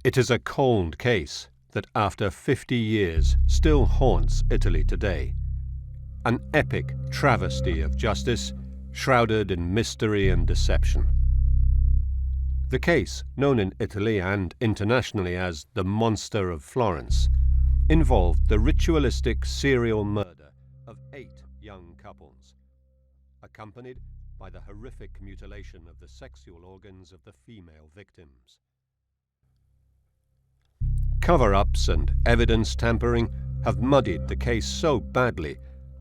It is a cold case that after 50 years still haunts Italy today. An epic travesty of justice shrouded in mystery and deception. The case, known in Italy and internationally as the Monster of Florence, involved the ritualistic serial murder of 8 young couples, accompanied by the horrific mutilation of the sexual organs of the female victims. Cover-ups and evidence tampering have muddied the case so badly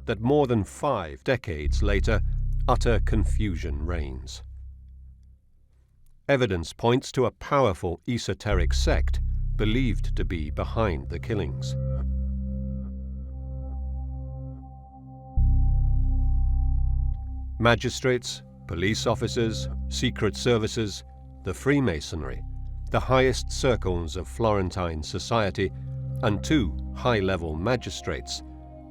that more than 5 decades later, utter confusion reigns. Evidence points to a powerful esoteric sect believed to be behind the killings. Magistrates, police officers, secret services, the Freemasonry, the highest circles of Florentine society, and 2 high-level magistrates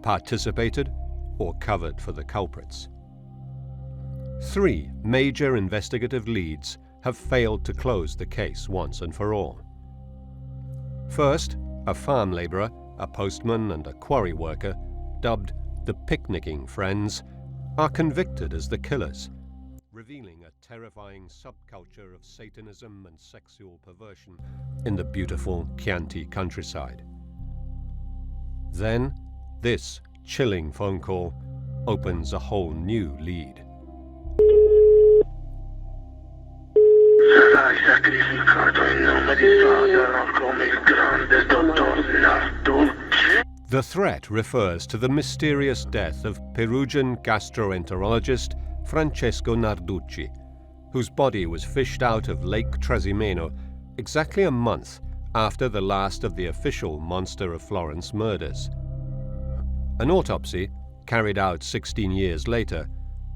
participated or covered for the culprits. 3 major investigative leads have failed to close the case once and for all. First, a farm laborer, a postman, and a quarry worker, dubbed the Picnicking Friends, are convicted as the killers, revealing a terrifying subculture of Satanism and sexual perversion in the beautiful Chianti countryside. Then, this chilling phone call opens a whole new lead. The threat refers to the mysterious death of Perugian gastroenterologist Francesco Narduchi, whose body was fished out of Lake Trasimeno exactly a month after the last of the official Monster of Florence murders. An autopsy, carried out 16 years later,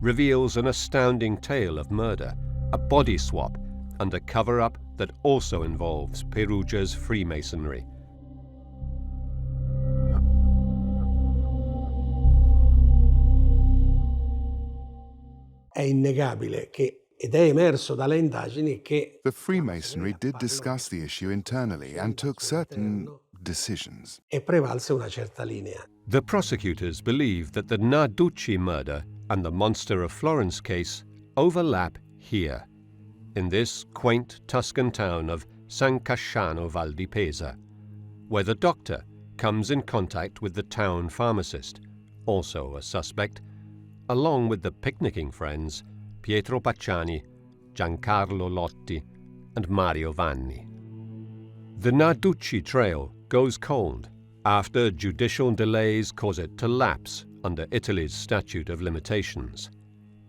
reveals an astounding tale of murder, a body swap, and a cover-up that also involves Perugia's Freemasonry. È innegabile che, ed è emerso dalle indagini che The Freemasonry did discuss the issue internally and took certain decisions. e prevalse una certa linea. The prosecutors believe that the Narduchi murder and the Monster of Florence case overlap here, in this quaint Tuscan town of San Casciano Val di Pesa, where the doctor comes in contact with the town pharmacist, also a suspect, along with the picnicking friends Pietro Pacciani, Giancarlo Lotti, and Mario Vanni. The Narduchi trail goes cold after judicial delays cause it to lapse under Italy's statute of limitations.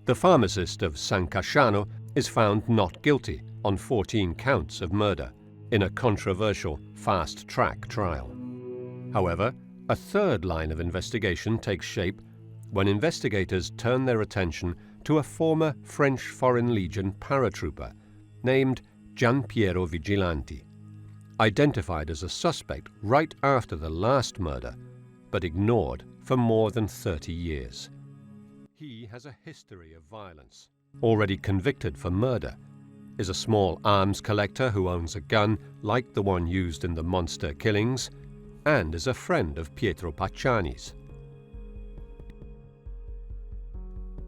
The pharmacist of San Casciano is found not guilty on 14 counts of murder in a controversial fast-track trial. However, a third line of investigation takes shape when investigators turn their attention to a former French Foreign Legion paratrooper named Gianpiero Vigilanti, identified as a suspect right after the last murder, but ignored for more than 30 years. He has a history of violence, already convicted for murder, is a small arms collector who owns a gun like the one used in the monster killings, and is a friend of Pietro Pacciani's.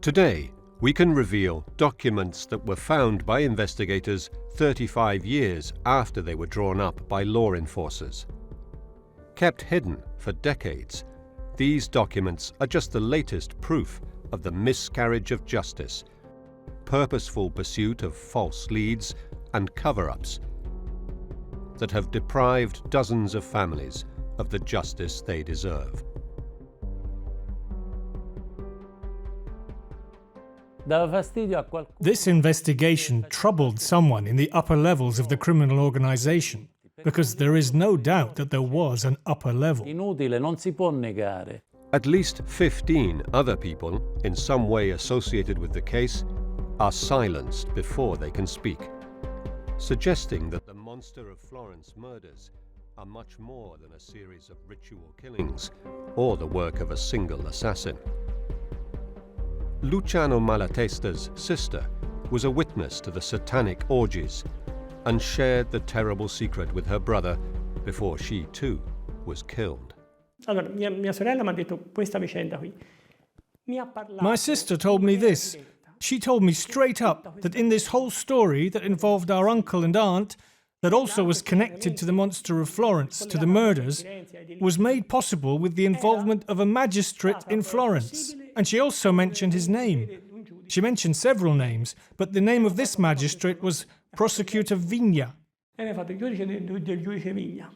Today, we can reveal documents that were found by investigators 35 years after they were drawn up by law enforcers. Kept hidden for decades, these documents are just the latest proof of the miscarriage of justice, purposeful pursuit of false leads, and cover-ups that have deprived dozens of families of the justice they deserve. This investigation troubled someone in the upper levels of the criminal organization, because there is no doubt that there was an upper level. At least 15 other people, in some way associated with the case, are silenced before they can speak, suggesting that the Monster of Florence murders are much more than a series of ritual killings or the work of a single assassin. Luciano Malatesta's sister was a witness to the Satanic orgies and shared the terrible secret with her brother before she too was killed. Allora, mia sorella mi ha detto questa vicenda qui. Mi ha parlato My sister told me this. She told me straight up that in this whole story that involved our uncle and aunt, that also was connected to the Monster of Florence, to the murders, was made possible with the involvement of a magistrate in Florence. And she also mentioned his name. She mentioned several names, but the name of this magistrate was Prosecutor Vigna. E mi ha fatto il giudice del giudice Vigna.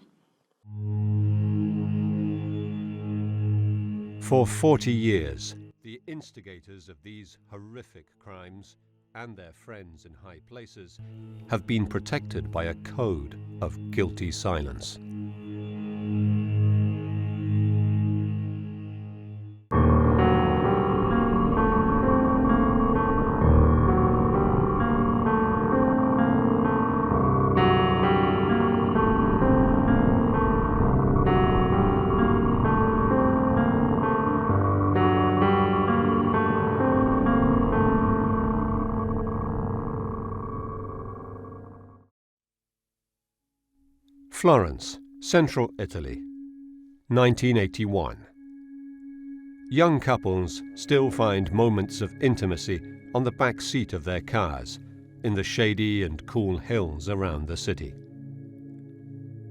For 40 years, the instigators of these horrific crimes and their friends in high places have been protected by a code of guilty silence. Florence, Central Italy, 1981. Young couples still find moments of intimacy on the back seat of their cars in the shady and cool hills around the city.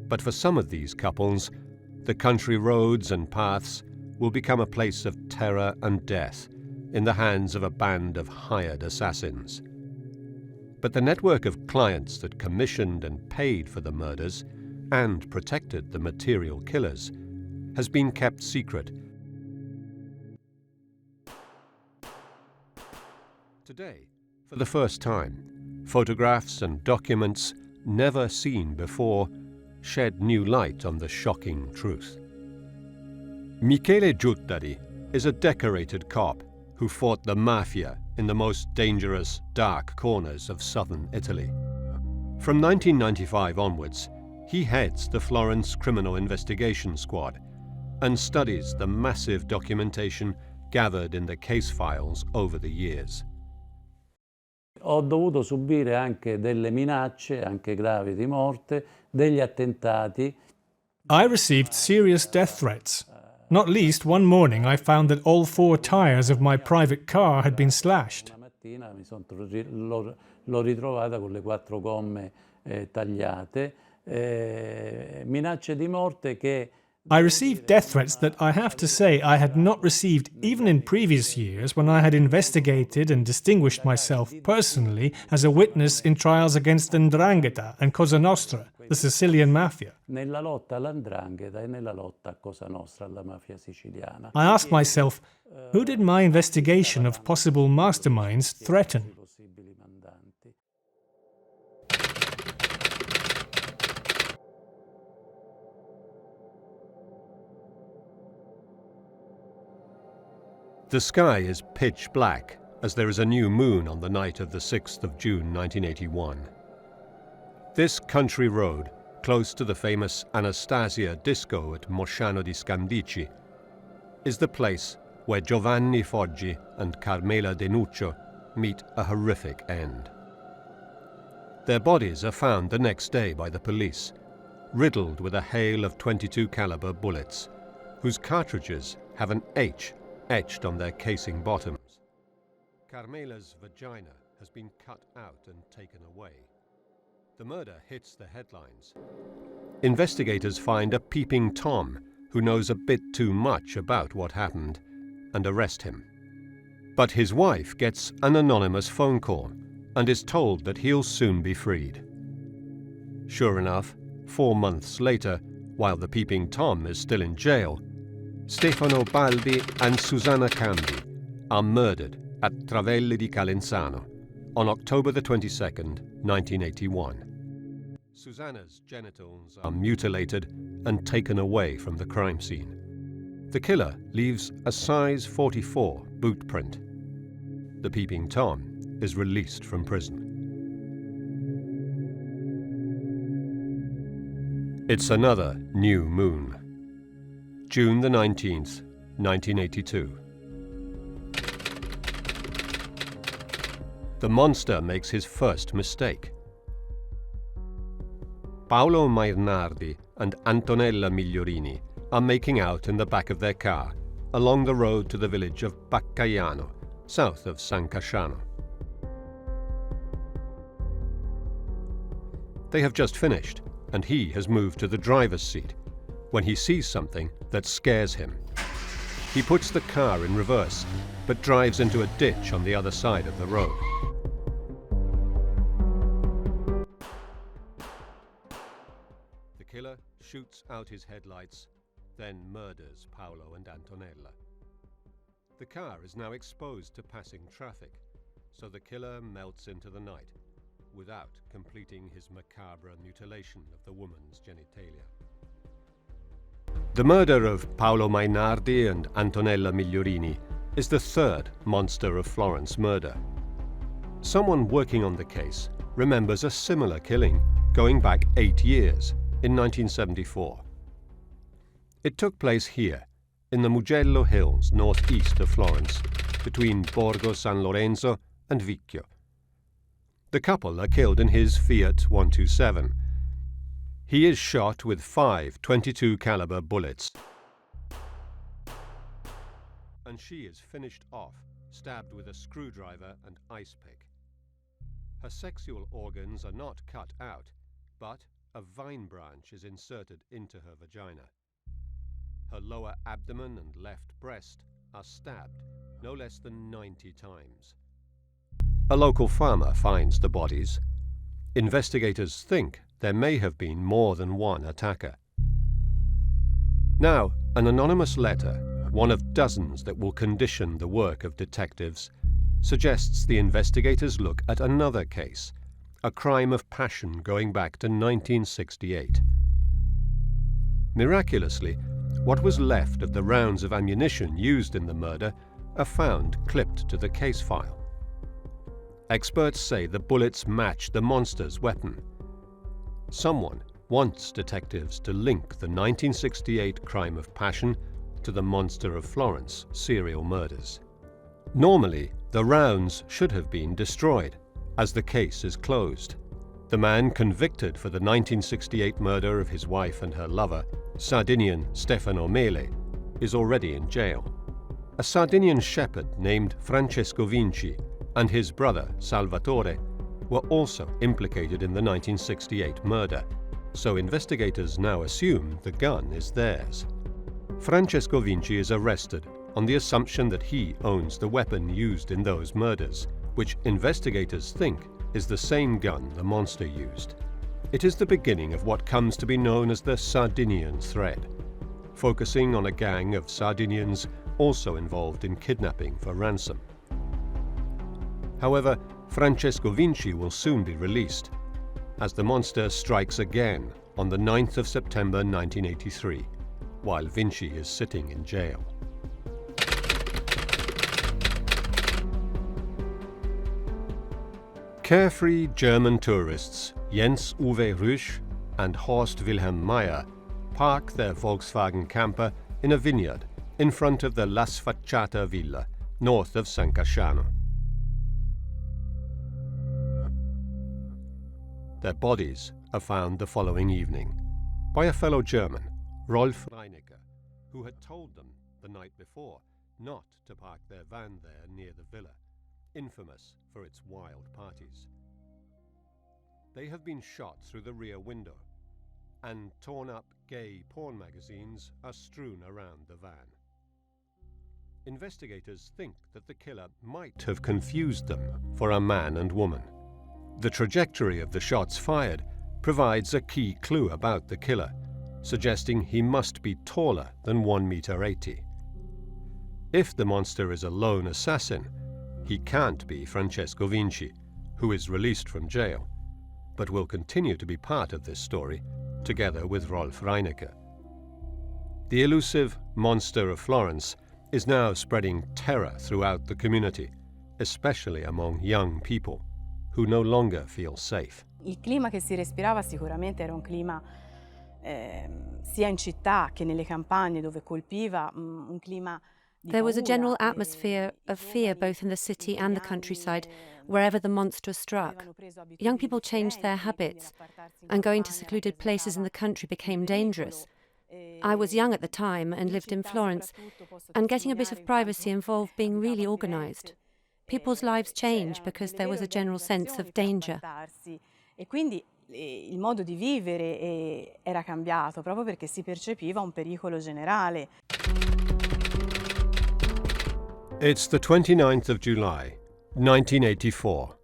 But for some of these couples, the country roads and paths will become a place of terror and death in the hands of a band of hired assassins. But the network of clients that commissioned and paid for the murders and protected the material killers has been kept secret. Today, for the first time, photographs and documents never seen before shed new light on the shocking truth. Michele Giuttari is a decorated cop who fought the mafia in the most dangerous, dark corners of southern Italy. From 1995 onwards, he heads the Florence Criminal Investigation Squad and studies the massive documentation gathered in the case files over the years. Ho dovuto subire anche delle minacce, anche gravi di morte, degli attentati. I received serious death threats. Not least, one morning I found that all 4 tires of my private car had been slashed. Una mattina l'ho ritrovata con le 4 gomme tagliate. Minacce di morte che I received death threats that I have to say I had not received even in previous years when I had investigated and distinguished myself personally as a witness in trials against 'Ndrangheta and Cosa Nostra, the Sicilian mafia. nella lotta all''Ndrangheta e nella lotta a Cosa Nostra, alla mafia siciliana. I asked myself, who did my investigation of possible masterminds threaten? Possibili mandanti. The sky is pitch black as there is a new moon on the night of the 6th of June 1981. This country road, close to the famous Anastasia disco at Mosciano di Scandicci, is the place where Giovanni Foggi and Carmela Denuccio meet a horrific end. Their bodies are found the next day by the police, riddled with a hail of .22 caliber bullets, whose cartridges have an H etched on their casing bottoms. Carmela's vagina has been cut out and taken away. The murder hits the headlines. Investigators find a peeping Tom who knows a bit too much about what happened and arrest him. But his wife gets an anonymous phone call and is told that he'll soon be freed. Sure enough, 4 months later, while the peeping Tom is still in jail, Stefano Balbi and Susanna Cambi are murdered at Travelli di Calenzano on October the 22nd, 1981. Susanna's genitals are mutilated and taken away from the crime scene. The killer leaves a size 44 boot print. The peeping Tom is released from prison. It's another new moon. June the 19th, 1982. The monster makes his first mistake. Paolo Mainardi and Antonella Migliorini are making out in the back of their car along the road to the village of Pacciani, south of San Casciano. They have just finished, and he has moved to the driver's seat when he sees something that scares him. He puts the car in reverse, but drives into a ditch on the other side of the road. The killer shoots out his headlights, then murders Paolo and Antonella. The car is now exposed to passing traffic, so the killer melts into the night without completing his macabre mutilation of the woman's genitalia. The murder of Paolo Mainardi and Antonella Migliorini is the third Monster of Florence murder. Someone working on the case remembers a similar killing going back 8 years in 1974. It took place here, in the Mugello Hills northeast of Florence, between Borgo San Lorenzo and Vicchio. The couple are killed in his Fiat 127. He is shot with 5 .22 caliber bullets, and she is finished off, stabbed with a screwdriver and ice pick. Her sexual organs are not cut out, but a vine branch is inserted into her vagina. Her lower abdomen and left breast are stabbed no less than 90 times. A local farmer finds the bodies. Investigators think there may have been more than one attacker. Now, an anonymous letter, one of dozens that will condition the work of detectives, suggests the investigators look at another case, a crime of passion going back to 1968. Miraculously, what was left of the rounds of ammunition used in the murder are found clipped to the case file. Experts say the bullets match the monster's weapon. Someone wants detectives to link the 1968 crime of passion to the Monster of Florence serial murders. Normally, the rounds should have been destroyed, as the case is closed. The man convicted for the 1968 murder of his wife and her lover, Sardinian Stefano Mele, is already in jail. A Sardinian shepherd named Francesco Vinci and his brother Salvatore were also implicated in the 1968 murder, so investigators now assume the gun is theirs. Francesco Vinci is arrested on the assumption that he owns the weapon used in those murders, which investigators think is the same gun the monster used. It is the beginning of what comes to be known as the Sardinian thread, focusing on a gang of Sardinians also involved in kidnapping for ransom. However, Francesco Vinci will soon be released, as the monster strikes again on the 9th of September 1983, while Vinci is sitting in jail. Carefree German tourists Jens Uwe Rüsch and Horst Wilhelm Meyer park their Volkswagen camper in a vineyard in front of the La Sfacciata Villa, north of San Casciano. Their bodies are found the following evening by a fellow German, Rolf Reinecker, who had told them the night before not to park their van there near the villa, infamous for its wild parties. They have been shot through the rear window, and torn-up gay porn magazines are strewn around the van. Investigators think that the killer might have confused them for a man and woman. The trajectory of the shots fired provides a key clue about the killer, suggesting he must be taller than 1.80 meters. If the monster is a lone assassin, he can't be Francesco Vinci, who is released from jail, but will continue to be part of this story, together with Rolf Reinecker. The elusive Monster of Florence is now spreading terror throughout the community, especially among young people, who no longer feel safe. Il clima che si respirava sicuramente era un clima sia in città che nelle campagne dove colpiva, un clima There was a general atmosphere of fear both in the city and the countryside, wherever the monster struck. Young people changed their habits, and going to secluded places in the country became dangerous. I was young at the time and lived in Florence, and getting a bit of privacy involved being really organised. People's lives changed because there was a general sense of danger. E quindi il modo di vivere era cambiato proprio perché si percepiva un pericolo generale. It's the 29th of July, 1984.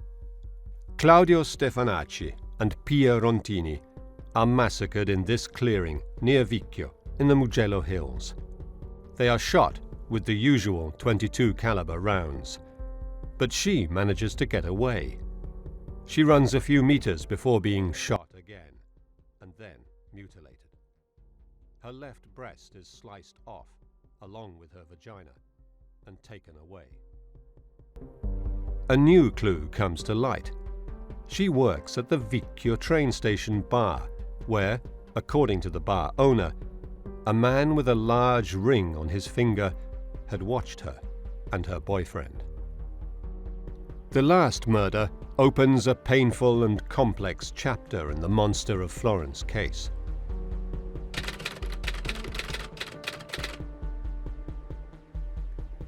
Claudio Stefanacci and Pia Rontini are massacred in this clearing near Vicchio in the Mugello Hills. They are shot with the usual .22 caliber rounds, but she manages to get away. She runs a few meters before being shot again and then mutilated. Her left breast is sliced off along with her vagina and taken away. A new clue comes to light. She works at the Vicchio train station bar, where, according to the bar owner, a man with a large ring on his finger had watched her and her boyfriend. The last murder opens a painful and complex chapter in the Monster of Florence case.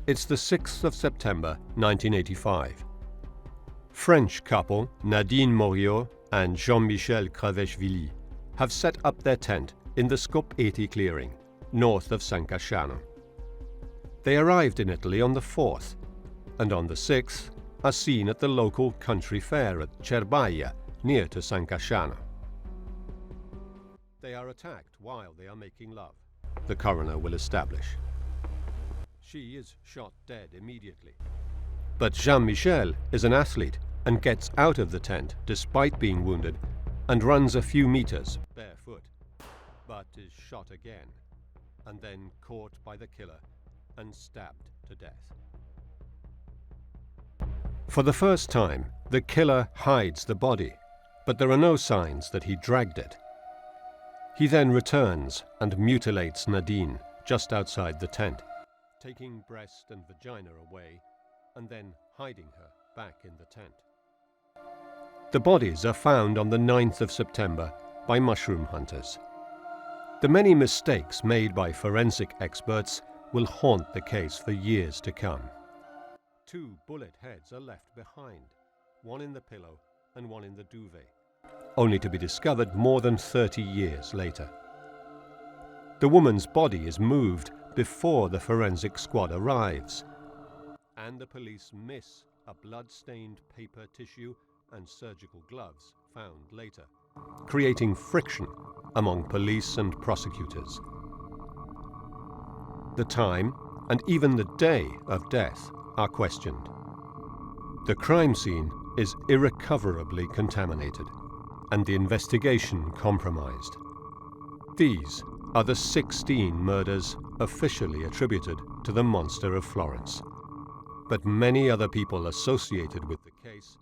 It's the 6th of September, 1985. French couple Nadine Moriot and Jean-Michel Cravechvili have set up their tent in the Scopeti clearing, north of San Casciano. They arrived in Italy on the 4th, and on the 6th are seen at the local country fair at Cerbaia, near to San Casciano. They are attacked while they are making love, the coroner will establish. She is shot dead immediately. But Jean-Michel is an athlete and gets out of the tent despite being wounded and runs a few meters barefoot, but is shot again and then caught by the killer and stabbed to death. For the first time, the killer hides the body, but there are no signs that he dragged it. He then returns and mutilates Nadine just outside the tent, taking breast and vagina away and then hiding her back in the tent. The bodies are found on the 9th of September by mushroom hunters. The many mistakes made by forensic experts will haunt the case for years to come. 2 bullet heads are left behind, one in the pillow and one in the duvet, only to be discovered more than 30 years later. The woman's body is moved before the forensic squad arrives, and the police miss a blood-stained paper tissue and surgical gloves found later, creating friction among police and prosecutors. The time and even the day of death are questioned. The crime scene is irrecoverably contaminated and the investigation compromised. These are the 16 murders officially attributed to the Monster of Florence. But many other people associated with the case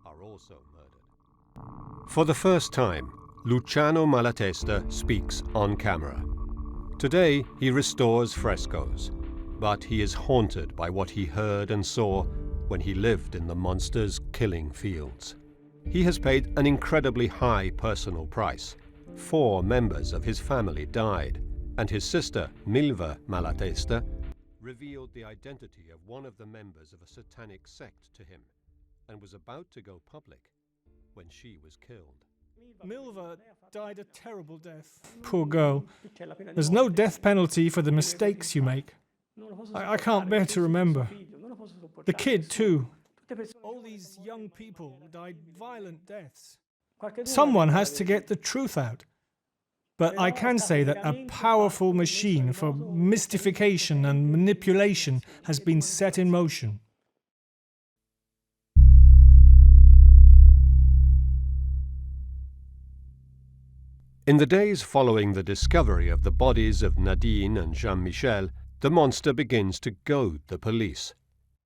are also murdered. For the first time, Luciano Malatesta speaks on camera. Today he restores frescoes, but he is haunted by what he heard and saw when he lived in the monster's killing fields. He has paid an incredibly high personal price. 4 members of his family died, and his sister, Milva Malatesta, revealed the identity of one of the members of a satanic sect to him and was about to go public when she was killed. Milva died a terrible death. Poor girl. There's no death penalty for the mistakes you make. I can't bear to remember. The kid, too. All these young people died violent deaths. Someone has to get the truth out. But I can say that a powerful machine for mystification and manipulation has been set in motion. In the days following the discovery of the bodies of Nadine and Jean-Michel, the monster begins to goad the police.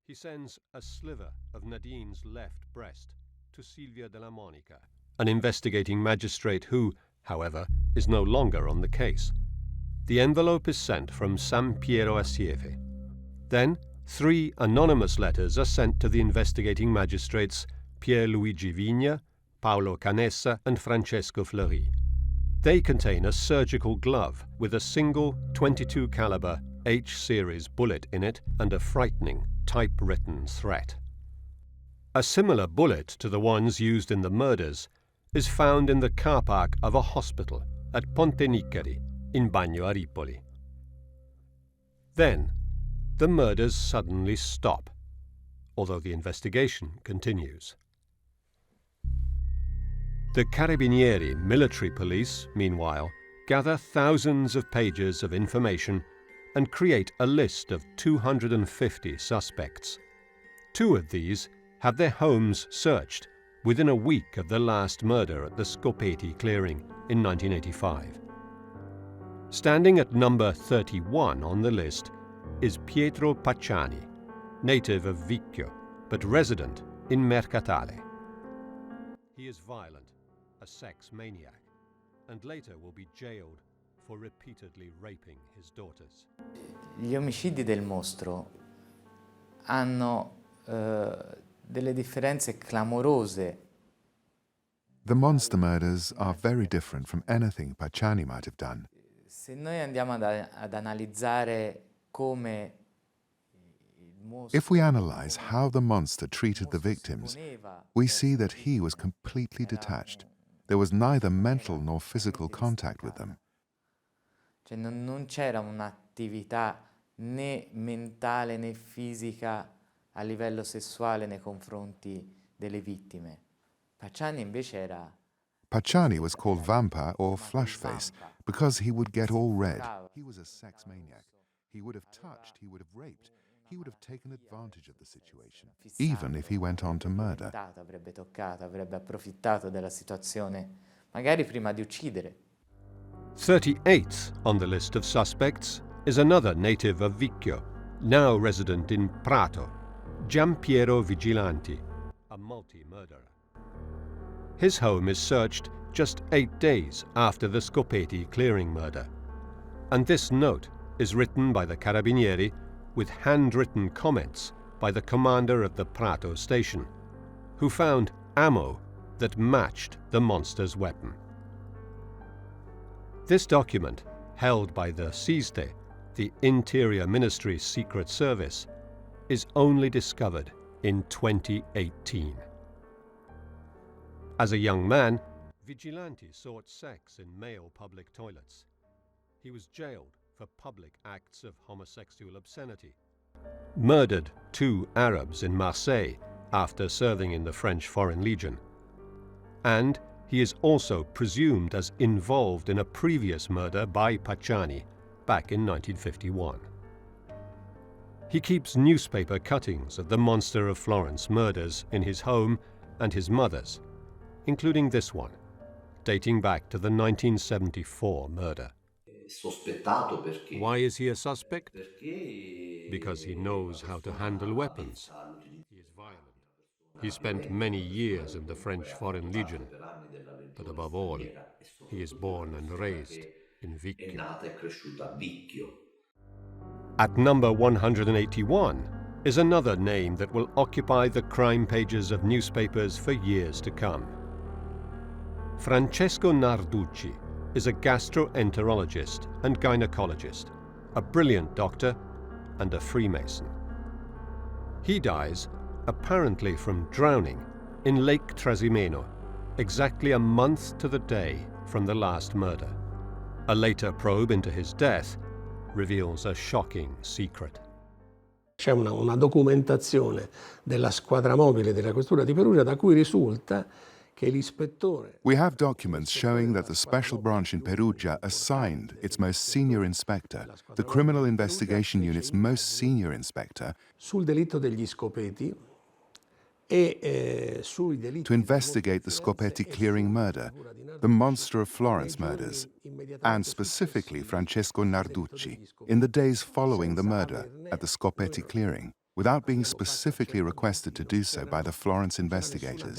He sends a sliver of Nadine's left breast to Silvia della Monica, an investigating magistrate who, however, is no longer on the case. The envelope is sent from San Piero a Sieve. Then, 3 anonymous letters are sent to the investigating magistrates Pierluigi Vigna, Paolo Canessa, and Francesco Fleury. They contain a surgical glove with a single 22 caliber H-series bullet in it and a frightening typewritten threat. A similar bullet to the ones used in the murders is found in the car park of a hospital at Ponte Niccheri in Bagno a Ripoli. Then, the murders suddenly stop, although the investigation continues. The Carabinieri military police, meanwhile, gather thousands of pages of information and create a list of 250 suspects. 2 of these have their homes searched within a week of the last murder at the Scopeti clearing in 1985. Standing at number 31 on the list is Pietro Pacciani, native of Vicchio, but resident in Mercatale. He is violent, a sex maniac, and later will be jailed for repeatedly raping his daughters. Gli omicidi del mostro hanno delle differenze clamorose. The monster murders are very different from anything Pacciani might have done. Se noi andiamo ad analizzare come il mostro If we analyze how the monster treated the victims, we see that he was completely detached. There was neither mental nor physical contact with them. Cioè non c'era un'attività né mentale né fisica a livello sessuale nei confronti delle vittime. Pacciani invece era... Pacciani was called Vampa or Flashface because he would get all red. He was a sex maniac. He would have touched, he would have raped, he would have taken advantage of the situation, even if he went on to murder. Avrebbe toccato, avrebbe approfittato della situazione, magari prima di uccidere. 38th on the list of suspects is another native of Vicchio, now resident in Prato, Giampiero Vigilanti, a multi-murderer. His home is searched just 8 days after the Scopeti clearing murder, and this note is written by the Carabinieri with handwritten comments by the commander of the Prato station, who found ammo that matched the monster's weapon. This document, held by the SISTE, the Interior Ministry's Secret Service, is only discovered in 2018. As a young man, Vigilanti sought sex in male public toilets. He was jailed for public acts of homosexual obscenity, murdered 2 Arabs in Marseille after serving in the French Foreign Legion, and he is also presumed as involved in a previous murder by Pacciani back in 1951. He keeps newspaper cuttings of the Monster of Florence murders in his home and his mother's, including this one, dating back to the 1974 murder. Why is he a suspect? Because he knows how to handle weapons. He is violent. He spent many years in the French Foreign Legion, but above all, he is born and raised in Vicchio. At number 181 is another name that will occupy the crime pages of newspapers for years to come. Francesco Narduchi is a gastroenterologist and gynecologist, a brilliant doctor and a Freemason. He dies, apparently from drowning, in Lake Trasimeno, exactly a month to the day from the last murder. A later probe into his death reveals a shocking secret. C'è una documentazione della squadra mobile della questura di Perugia da cui risulta che l'ispettore... We have documents showing that the special branch in Perugia assigned its most senior inspector, the Criminal Investigation Unit's most senior inspector, sul delitto degli Scopeti to investigate the Scopeti clearing murder, the Monster of Florence murders, and specifically Francesco Narducci, in the days following the murder at the Scopeti clearing, without being specifically requested to do so by the Florence investigators.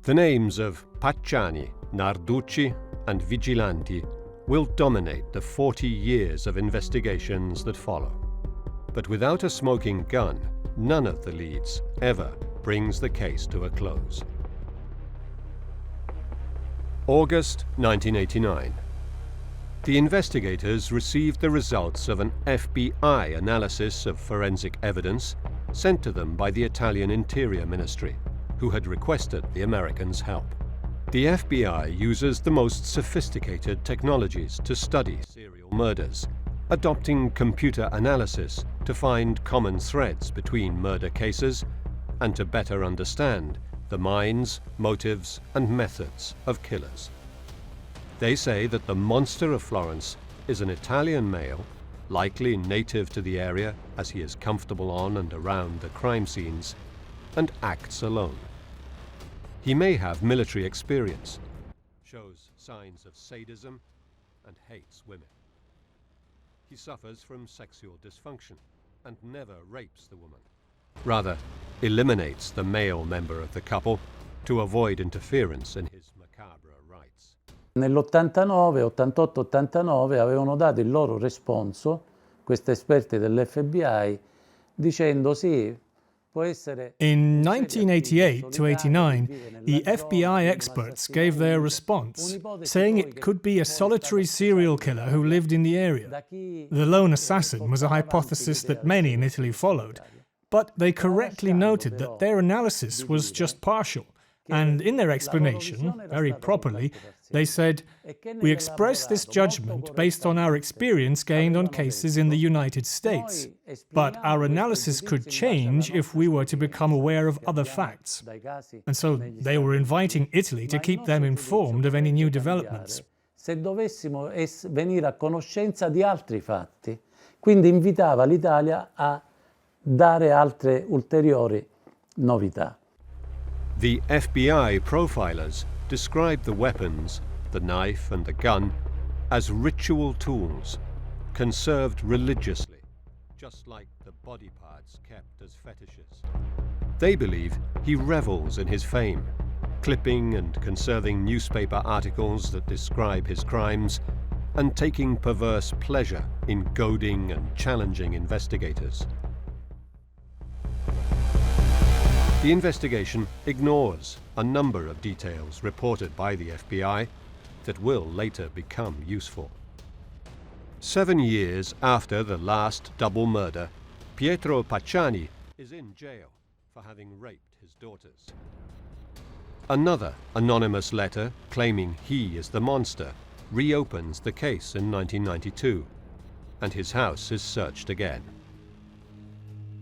The names of Pacciani, Narducci, and Vigilanti will dominate the 40 years of investigations that follow. But without a smoking gun, none of the leads ever brings the case to a close. August 1989. The investigators received the results of an FBI analysis of forensic evidence sent to them by the Italian Interior Ministry, who had requested the Americans' help. The FBI uses the most sophisticated technologies to study serial murders, adopting computer analysis to find common threads between murder cases and to better understand the minds, motives, and methods of killers. They say that the Monster of Florence is an Italian male, likely native to the area as he is comfortable on and around the crime scenes, and acts alone. He may have military experience, shows signs of sadism, and hates women. He suffers from sexual dysfunction and never rapes the woman. Rather, eliminates the male member of the couple to avoid interference in his macabre rights. Nell'89, 88-89 avevano dato il loro responso, questi esperti dell'FBI, dicendo sì, può essere... In 1988 to 89, the FBI experts gave their response, saying it could be a solitary serial killer who lived in the area. The lone assassin was a hypothesis that many in Italy followed, but they correctly noted that their analysis was just partial, and in their explanation, very properly, they said, "We express this judgment based on our experience gained on cases in the United States, but our analysis could change if we were to become aware of other facts." And so they were inviting Italy to keep them informed of any new developments. Se dovessimo venire a conoscenza di altri fatti, quindi invitava l'Italia a dare altre ulteriori novità. The FBI profilers described the weapons, the knife and the gun, as ritual tools, conserved religiously, just like the body parts kept as fetishes. They believe he revels in his fame, clipping and conserving newspaper articles that describe his crimes, and taking perverse pleasure in goading and challenging investigators. The investigation ignores a number of details reported by the FBI that will later become useful. 7 years after the last double murder, Pietro Pacciani is in jail for having raped his daughters. Another anonymous letter claiming he is the monster reopens the case in 1992, and his house is searched again.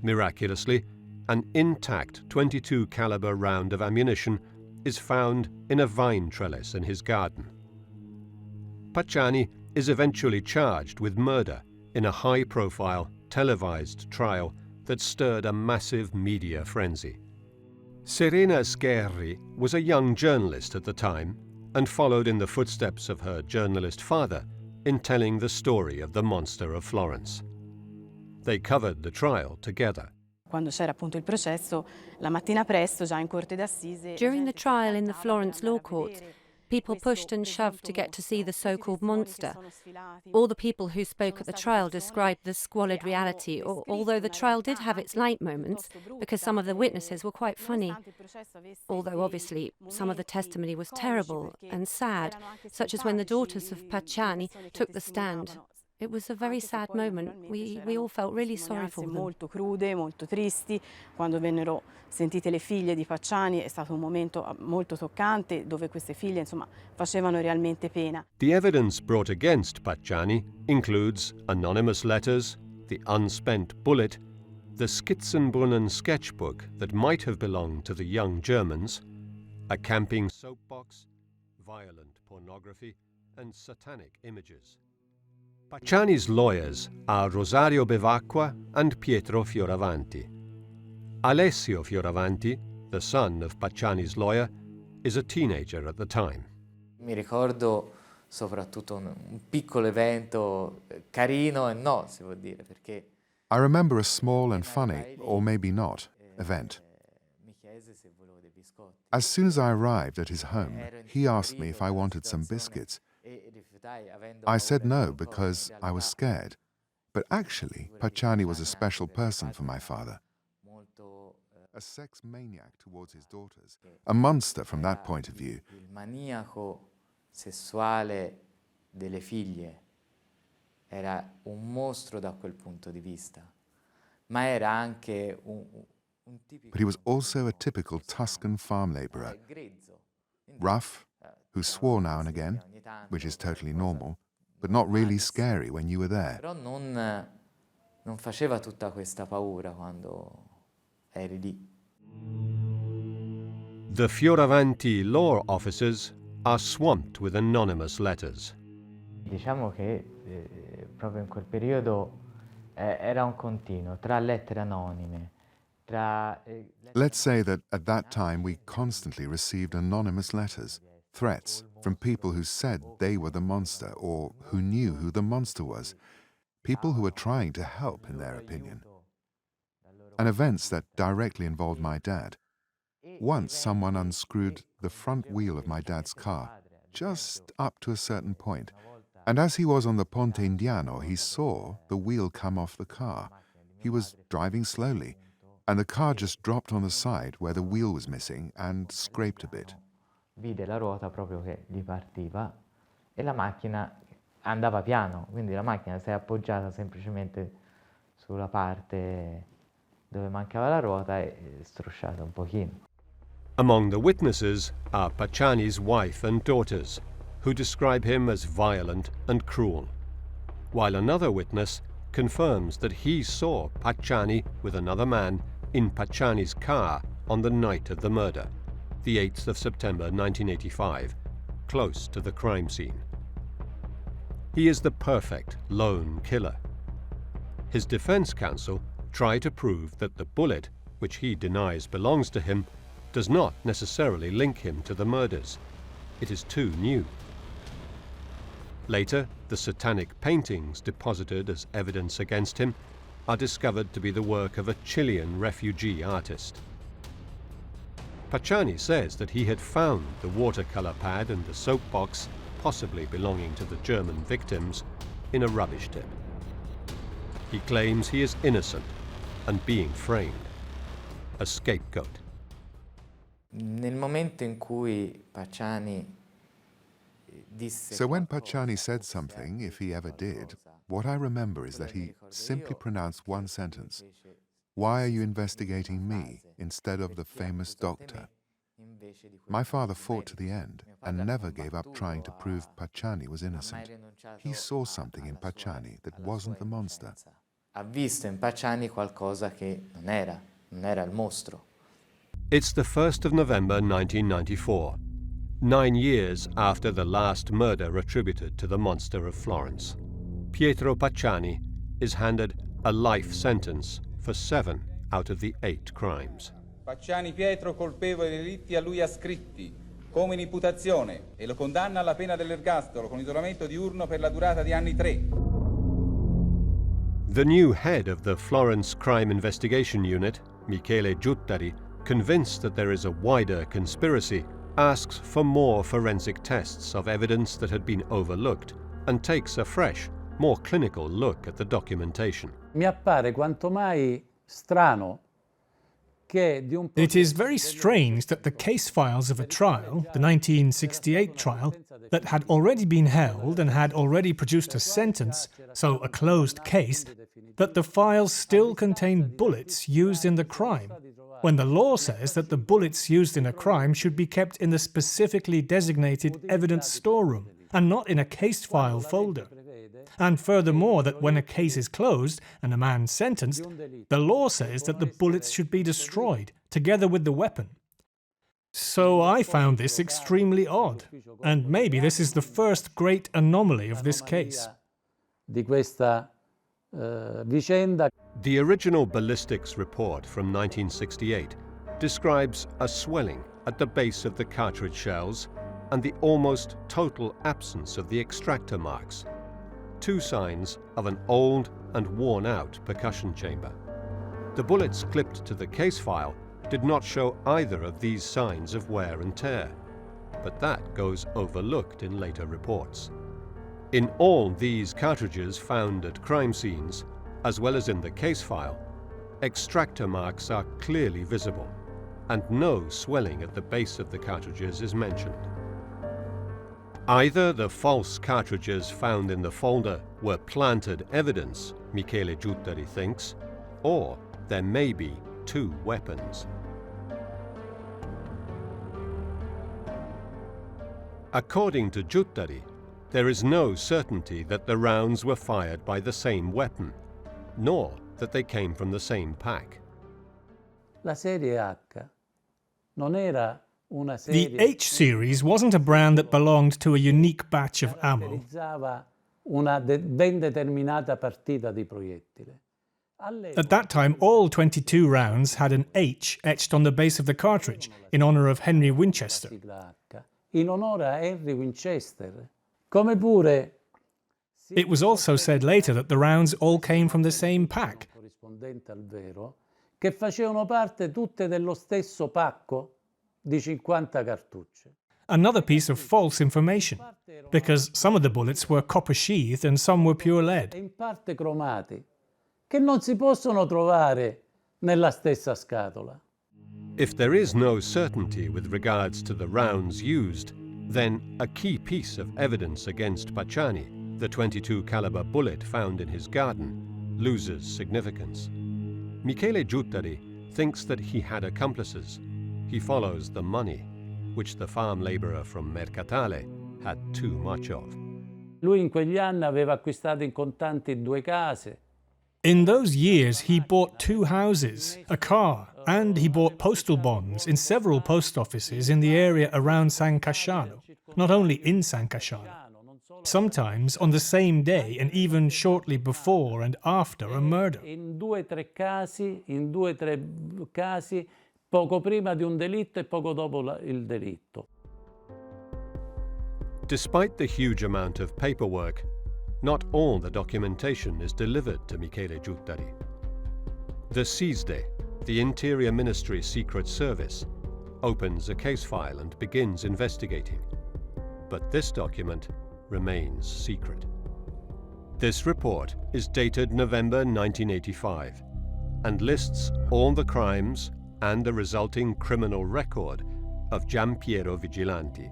Miraculously, an intact .22 caliber round of ammunition is found in a vine trellis in his garden. Pacciani is eventually charged with murder in a high-profile, televised trial that stirred a massive media frenzy. Serena Scherri was a young journalist at the time and followed in the footsteps of her journalist father in telling the story of the Monster of Florence. They covered the trial together. Quando c'era appunto il processo, la mattina presto, già in corte d'assise... During the trial in the Florence law courts, people pushed and shoved to get to see the so-called monster. All the people who spoke at the trial described the squalid reality, although the trial did have its light moments, because some of the witnesses were quite funny. Although obviously some of the testimony was terrible and sad, such as when the daughters of Pacciani took the stand. It was a very sad moment. We all felt really sorry for them. Molto crude, molto tristi. Quando vennero sentite le figlie di Pacciani è stato un momento molto toccante dove queste figlie, insomma, facevano realmente pena. The evidence brought against Pacciani includes anonymous letters, the unspent bullet, the Skizzenbrunnen sketchbook that might have belonged to the young Germans, a camping soapbox, violent pornography, and satanic images. Pacciani's lawyers are Rosario Bevacqua and Pietro Fioravanti. Alessio Fioravanti, the son of Pacciani's lawyer, is a teenager at the time. Mi ricordo soprattutto un piccolo evento carino e no, si può dire, perché... I remember a small and funny, or maybe not, event. As soon as I arrived at his home, he asked me if I wanted some biscuits, I said no because I was scared. But actually, Pacciani was a special person for my father. A sex maniac towards his daughters, a monster from that point of view. Il maniaco sessuale delle figlie era un mostro da quel punto di vista, ma era anche un tipico. But he was also a typical Tuscan farm laborer, rough, who swore now and again, which is totally normal, but not really scary when you were there. Però non faceva tutta questa paura quando eri lì. The Fioravanti law officers are swamped with anonymous letters. Diciamo che proprio in quel periodo era un continuo tra lettere anonime, Let's say that at that time we constantly received anonymous letters, threats from people who said they were the monster or who knew who the monster was, people who were trying to help in their opinion, and events that directly involved my dad. Once someone unscrewed the front wheel of my dad's car, just up to a certain point, and as he was on the Ponte Indiano, he saw the wheel come off the car. He was driving slowly, and the car just dropped on the side where the wheel was missing and scraped a bit. Vide la ruota proprio che gli partiva e la macchina andava piano, quindi la macchina si è appoggiata semplicemente sulla parte dove mancava la ruota e strusciata un pochino. Among the witnesses are Pacciani's wife and daughters, who describe him as violent and cruel, while another witness confirms that he saw Pacciani with another man in Pacciani's car on the night of the murder, the 8th of September 1985, close to the crime scene. He is the perfect lone killer. His defense counsel try to prove that the bullet, which he denies belongs to him, does not necessarily link him to the murders. It is too new. Later, the Satanic paintings deposited as evidence against him are discovered to be the work of a Chilean refugee artist. Pacciani says that he had found the watercolor pad and the soap box, possibly belonging to the German victims, in a rubbish tip. He claims he is innocent and being framed, a scapegoat. Nel momento in cui Pacciani disse So when Pacciani said something, if he ever did, what I remember is that he simply pronounced one sentence: "Why are you investigating me instead of the famous doctor?" My father fought to the end and never gave up trying to prove Pacciani was innocent. He saw something in Pacciani that wasn't the monster. Ha visto in Pacciani qualcosa che non era il mostro. It's the 1st of November 1994, 9 years after the last murder attributed to the Monster of Florence. Pietro Pacciani is handed a life sentence for 7 out of the 8 crimes. Pacciani Pietro colpevole dei delitti a lui ascritti, come in imputazione, e lo condanna alla pena dell'ergastolo con isolamento diurno per la durata di anni 3. The new head of the Florence Crime Investigation Unit, Michele Giuttari, convinced that there is a wider conspiracy, asks for more forensic tests of evidence that had been overlooked and takes a fresh, more clinical look at the documentation. Mi appare quanto mai strano che di un It is very strange that the case files of a trial, the 1968 trial, that had already been held and had already produced a sentence, so a closed case, that the files still contain bullets used in the crime, when the law says that the bullets used in a crime should be kept in the specifically designated evidence storeroom and not in a case file folder. And furthermore, that when a case is closed and a man sentenced, the law says that the bullets should be destroyed, together with the weapon. So I found this extremely odd, and maybe this is the first great anomaly of this case. Di questa vicenda. The original ballistics report from 1968 describes a swelling at the base of the cartridge shells and the almost total absence of the extractor marks, 2 signs of an old and worn-out percussion chamber. The bullets clipped to the case file did not show either of these signs of wear and tear, but that goes overlooked in later reports. In all these cartridges found at crime scenes, as well as in the case file, extractor marks are clearly visible, and no swelling at the base of the cartridges is mentioned. Either the false cartridges found in the folder were planted evidence, Michele Giuttari thinks, or there may be two weapons. According to Giuttari, there is no certainty that the rounds were fired by the same weapon, nor that they came from the same pack. La serie H non era una The serie H series wasn't a brand that belonged to a unique batch of ammo. caratterizzava una ben determinata partita di proiettile. At that time, all 22 rounds had an H etched on the base of the cartridge in honor of Henry Winchester. Sigla H, in onore a Henry Winchester. Come pure It was also said later that the rounds all came from the same pack. corrispondente al vero, che facevano parte tutte dello stesso pacco di 50 cartucce. Another piece of false information, because some of the bullets were copper-sheathed and some were pure E lead. in parte cromati, che non si possono trovare nella stessa scatola. If there is no certainty with regards to the rounds used, then a key piece of evidence against Pacciani, the .22 caliber bullet found in his garden, loses significance. Michele Giuttari thinks that he had accomplices. He follows the money, which the farm laborer from Mercatale had too much of. Lui in quegli anni aveva acquistato in contanti 2 case. In those years, he bought 2 houses, a car, and he bought postal bonds in several post offices in the area around San Casciano, not only in San Casciano, sometimes on the same day and even shortly before and after a murder. In 2-3 casi, poco prima di un delitto e poco dopo il delitto. Despite the huge amount of paperwork, not all the documentation is delivered to Michele Giuttari. The SISDE, the Interior Ministry Secret Service, opens a case file and begins investigating. But this document remains secret. This report is dated November 1985 and lists all the crimes and the resulting criminal record of Giampiero Vigilanti.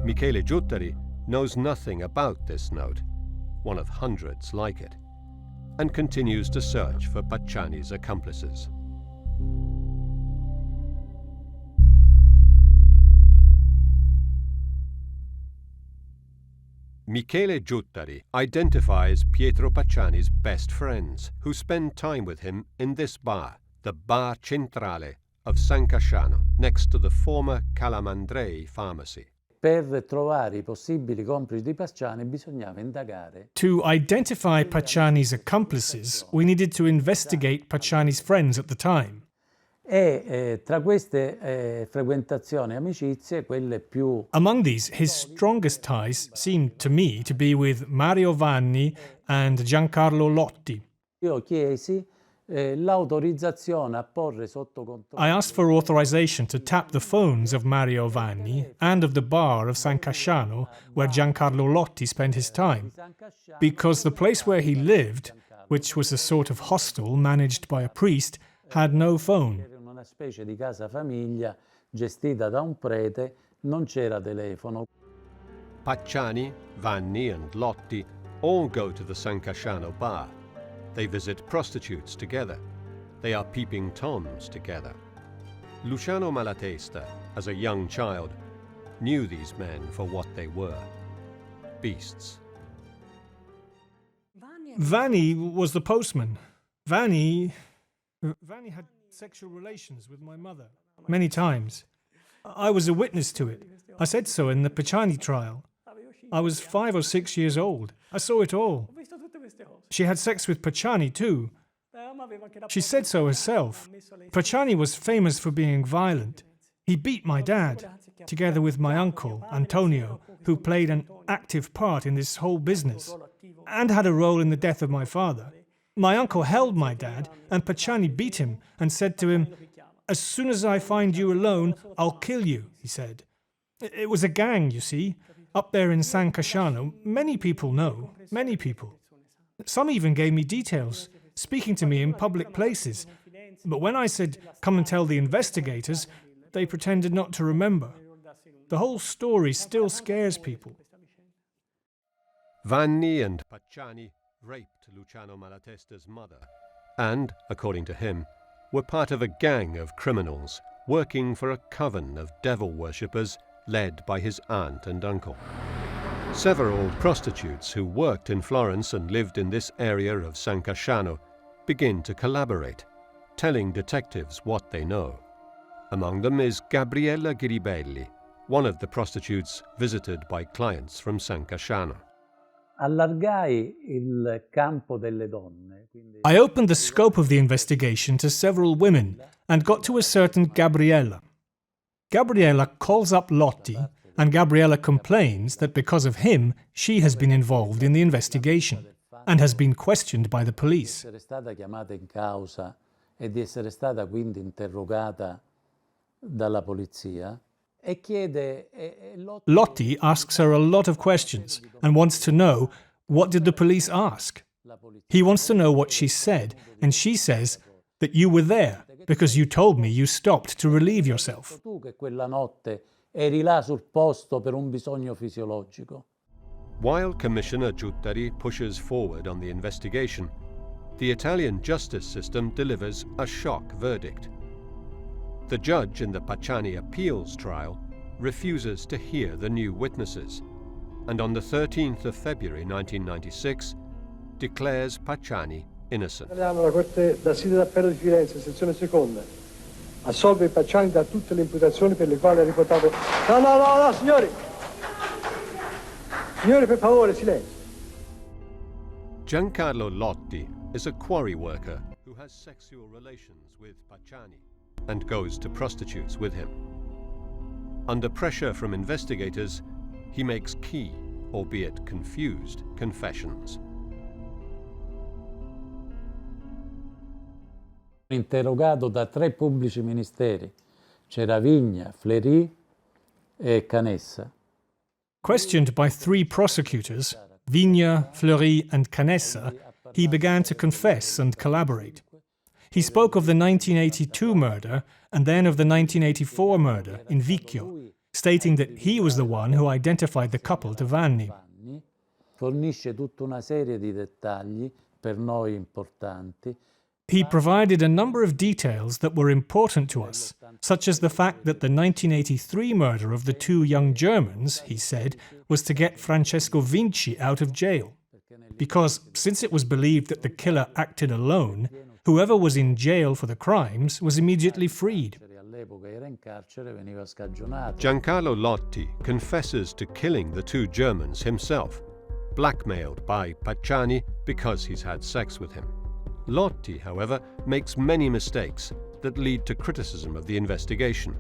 Michele Giuttari knows nothing about this note, one of hundreds like it, and continues to search for Pacciani's accomplices. Michele Giuttari identifies Pietro Pacciani's best friends who spend time with him in this bar, the Bar Centrale of San Casciano, next to the former Calamandrei pharmacy. Per trovare I possibili complici di Pacciani bisognava indagare. To identify Pacciani's accomplices, we needed to investigate Pacciani's friends at the time. E tra queste frequentazioni e amicizie, quelle più... Among these, his strongest ties seemed to me to be with Mario Vanni and Giancarlo Lotti. Io chiesi l'autorizzazione a porre sotto controllo... I asked for authorization to tap the phones of Mario Vanni and of the bar of San Casciano, where Giancarlo Lotti spent his time, because the place where he lived, which was a sort of hostel managed by a priest, had no phone. Una specie di casa famiglia gestita da un prete, non c'era telefono. Pacciani, Vanni and Lotti all go to the San Casciano bar. They visit prostitutes together. They are peeping toms together. Luciano Malatesta, as a young child, knew these men for what they were, beasts. Vanni was the postman. Vanni had sexual relations with my mother many times. I was a witness to it. I said so in the Pacciani trial. I was 5 or 6 years old. I saw it all. She had sex with Pacciani too. She said so herself. Pacciani was famous for being violent. He beat my dad, together with my uncle, Antonio, who played an active part in this whole business, and had a role in the death of my father. My uncle held my dad, and Pacciani beat him and said to him, "As soon as I find you alone, I'll kill you," he said. It was a gang, you see. up there in San Casciano, many people know, many people. Some even gave me details, speaking to me in public places. But when I said, come and tell the investigators, they pretended not to remember. The whole story still scares people. Vanni and Pacciani raped Luciano Malatesta's mother and, according to him, were part of a gang of criminals working for a coven of devil worshippers led by his aunt and uncle. Several prostitutes who worked in Florence and lived in this area of San Casciano begin to collaborate, telling detectives what they know. Among them is Gabriella Ghiribelli, one of the prostitutes visited by clients from San Casciano. Allargai il campo delle donne. I opened the scope of the investigation to several women and got to a certain Gabriella. Gabriella calls up Lotti, and Gabriella complains that because of him, she has been involved in the investigation and has been questioned by the police. Di essere stata chiamata in causa e di essere stata quindi interrogata dalla polizia. Lotti asks her a lot of questions and wants to know, what did the police ask? He wants to know what she said, and she says that you were there because you told me you stopped to relieve yourself. While Commissioner Giuttari pushes forward on the investigation, the Italian justice system delivers a shock verdict. The judge in the Pacciani appeals trial refuses to hear the new witnesses, and on the 13th of February 1996 declares Pacciani innocent. La Corte d'Assise d'Appello di Firenze, sezione seconda, assolve Pacciani da tutte le imputazioni per le quali ha riportato... No, signori! Signori, per favore, silenzio. Giancarlo Lotti is a quarry worker who has sexual relations with Pacciani and goes to prostitutes with him. Under pressure from investigators, he makes key, albeit confused, confessions. Interrogato da 3 pubblici ministeri, c'era Vigna, Fleury e Canessa. Questioned by 3 prosecutors, Vigna, Fleury and Canessa, he began to confess and collaborate. He spoke of the 1982 murder and then of the 1984 murder in Vicchio, stating that he was the one who identified the couple to Vanni. Fornisce tutta una serie di dettagli per noi importanti. He provided a number of details that were important to us, such as the fact that the 1983 murder of the 2 young Germans, he said, was to get Francesco Vinci out of jail. Because since it was believed that the killer acted alone, whoever was in jail for the crimes was immediately freed. Giancarlo Lotti confesses to killing the 2 Germans himself, blackmailed by Pacciani because he's had sex with him. Lotti, however, makes many mistakes that lead to criticism of the investigation.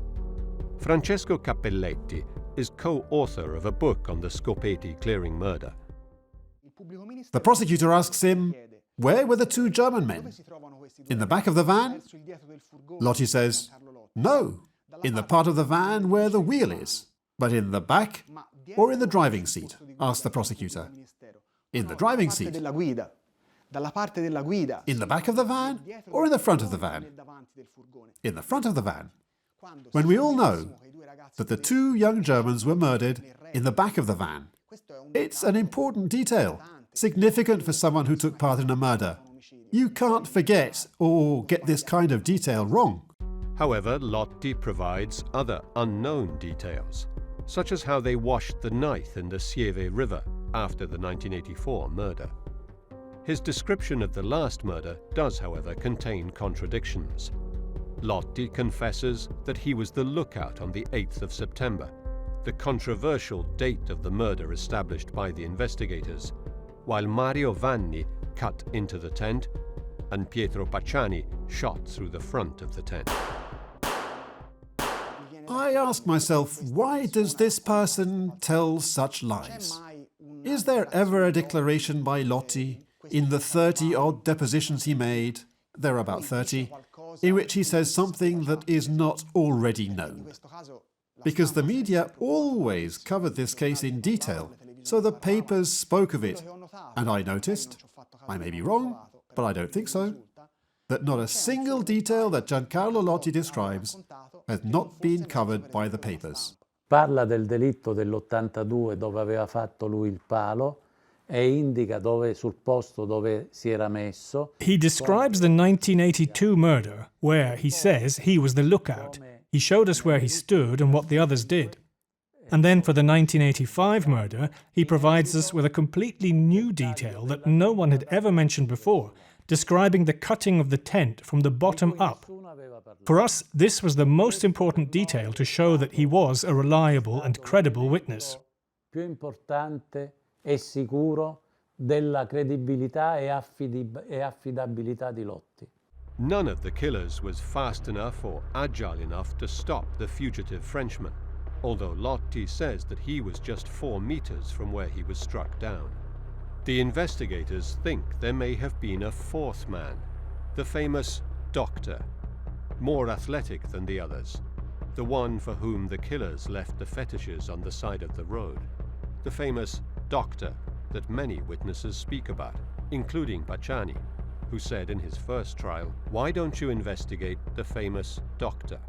Francesco Cappelletti is co-author of a book on the Scopetti clearing murder. The prosecutor asks him, where were the 2 German men? In the back of the van? Lotti says, no, in the part of the van where the wheel is. But in the back or in the driving seat? Asks the prosecutor. In the driving seat. In the back of the van or in the front of the van? In the front of the van. When we all know that the 2 young Germans were murdered in the back of the van. It's an important detail, significant for someone who took part in a murder. You can't forget or get this kind of detail wrong. However, Lotti provides other unknown details, such as how they washed the knife in the Sieve River after the 1984 murder. His description of the last murder does, however, contain contradictions. Lotti confesses that he was the lookout on the 8th of September, the controversial date of the murder established by the investigators, while Mario Vanni cut into the tent and Pietro Pacciani shot through the front of the tent. I ask myself, why does this person tell such lies? Is there ever a declaration by Lotti in the 30-odd depositions he made, there are about 30, in which he says something that is not already known? because the media always covered this case in detail, so the papers spoke of it. And I noticed, I may be wrong, but I don't think so, that not a single detail that Giancarlo Lotti describes has not been covered by the papers. Parla del delitto dell'82 dove aveva fatto lui il palo e indica dove, sul posto dove si era messo. He describes the 1982 murder, where he says he was the lookout. He showed us where he stood and what the others did. And then for the 1985 murder, he provides us with a completely new detail that no one had ever mentioned before, describing the cutting of the tent from the bottom up. For us, this was the most important detail to show that he was a reliable and credible witness. Più importante e sicuro della credibilità e affidabilità di Lotti. None of the killers was fast enough or agile enough to stop the fugitive Frenchman, although Lotti says that he was just 4 meters from where he was struck down. The investigators think there may have been a 4th man, the famous doctor, more athletic than the others, the one for whom the killers left the fetishes on the side of the road, the famous doctor that many witnesses speak about, including Pacciani, who said in his first trial, "Why don't you investigate the famous doctor?"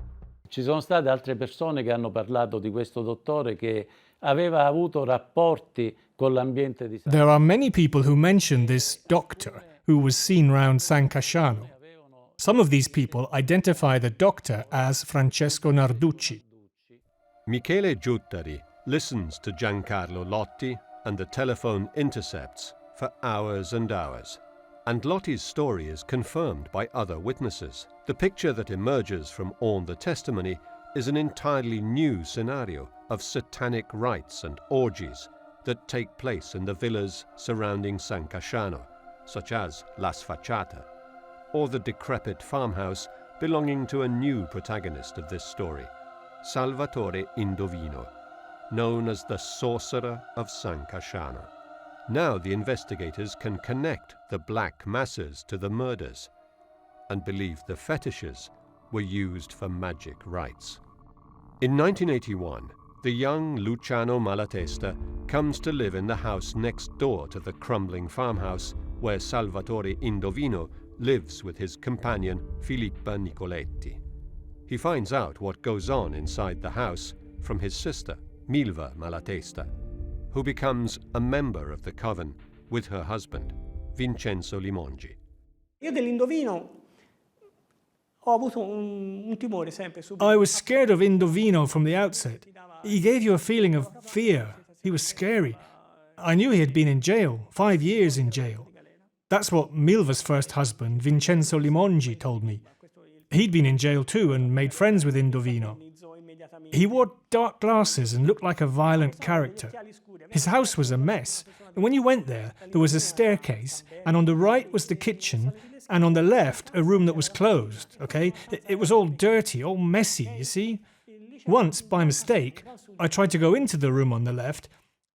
Ci sono state altre persone che hanno parlato di questo dottore che aveva avuto rapporti con l'ambiente di San. There are many people who mention this doctor who was seen round San Casciano. Some of these people identify the doctor as Francesco Narduchi. Michele Giuttari listens to Giancarlo Lotti and the telephone intercepts for hours and hours. And Lotti's story is confirmed by other witnesses. The picture that emerges from all the testimony is an entirely new scenario of satanic rites and orgies that take place in the villas surrounding San Casciano, such as La Sfacciata, or the decrepit farmhouse belonging to a new protagonist of this story, Salvatore Indovino, known as the Sorcerer of San Casciano. Now the investigators can connect the black masses to the murders and believe the fetishes were used for magic rites. In 1981, the young Luciano Malatesta comes to live in the house next door to the crumbling farmhouse where Salvatore Indovino lives with his companion Filippa Nicoletti. He finds out what goes on inside the house from his sister, Milva Malatesta, who becomes a member of the coven with her husband, Vincenzo Limongi. Io dell'Indovino ho avuto un timore sempre. I was scared of Indovino from the outset. He gave you a feeling of fear. He was scary. I knew he had been in jail, 5 years in jail. That's what Milva's first husband, Vincenzo Limongi, told me. He'd been in jail too and made friends with Indovino. He wore dark glasses and looked like a violent character. His house was a mess. And when you went there was a staircase, and on the right was the kitchen, and on the left a room that was closed, okay? It was all dirty, all messy, you see? Once, by mistake, I tried to go into the room on the left,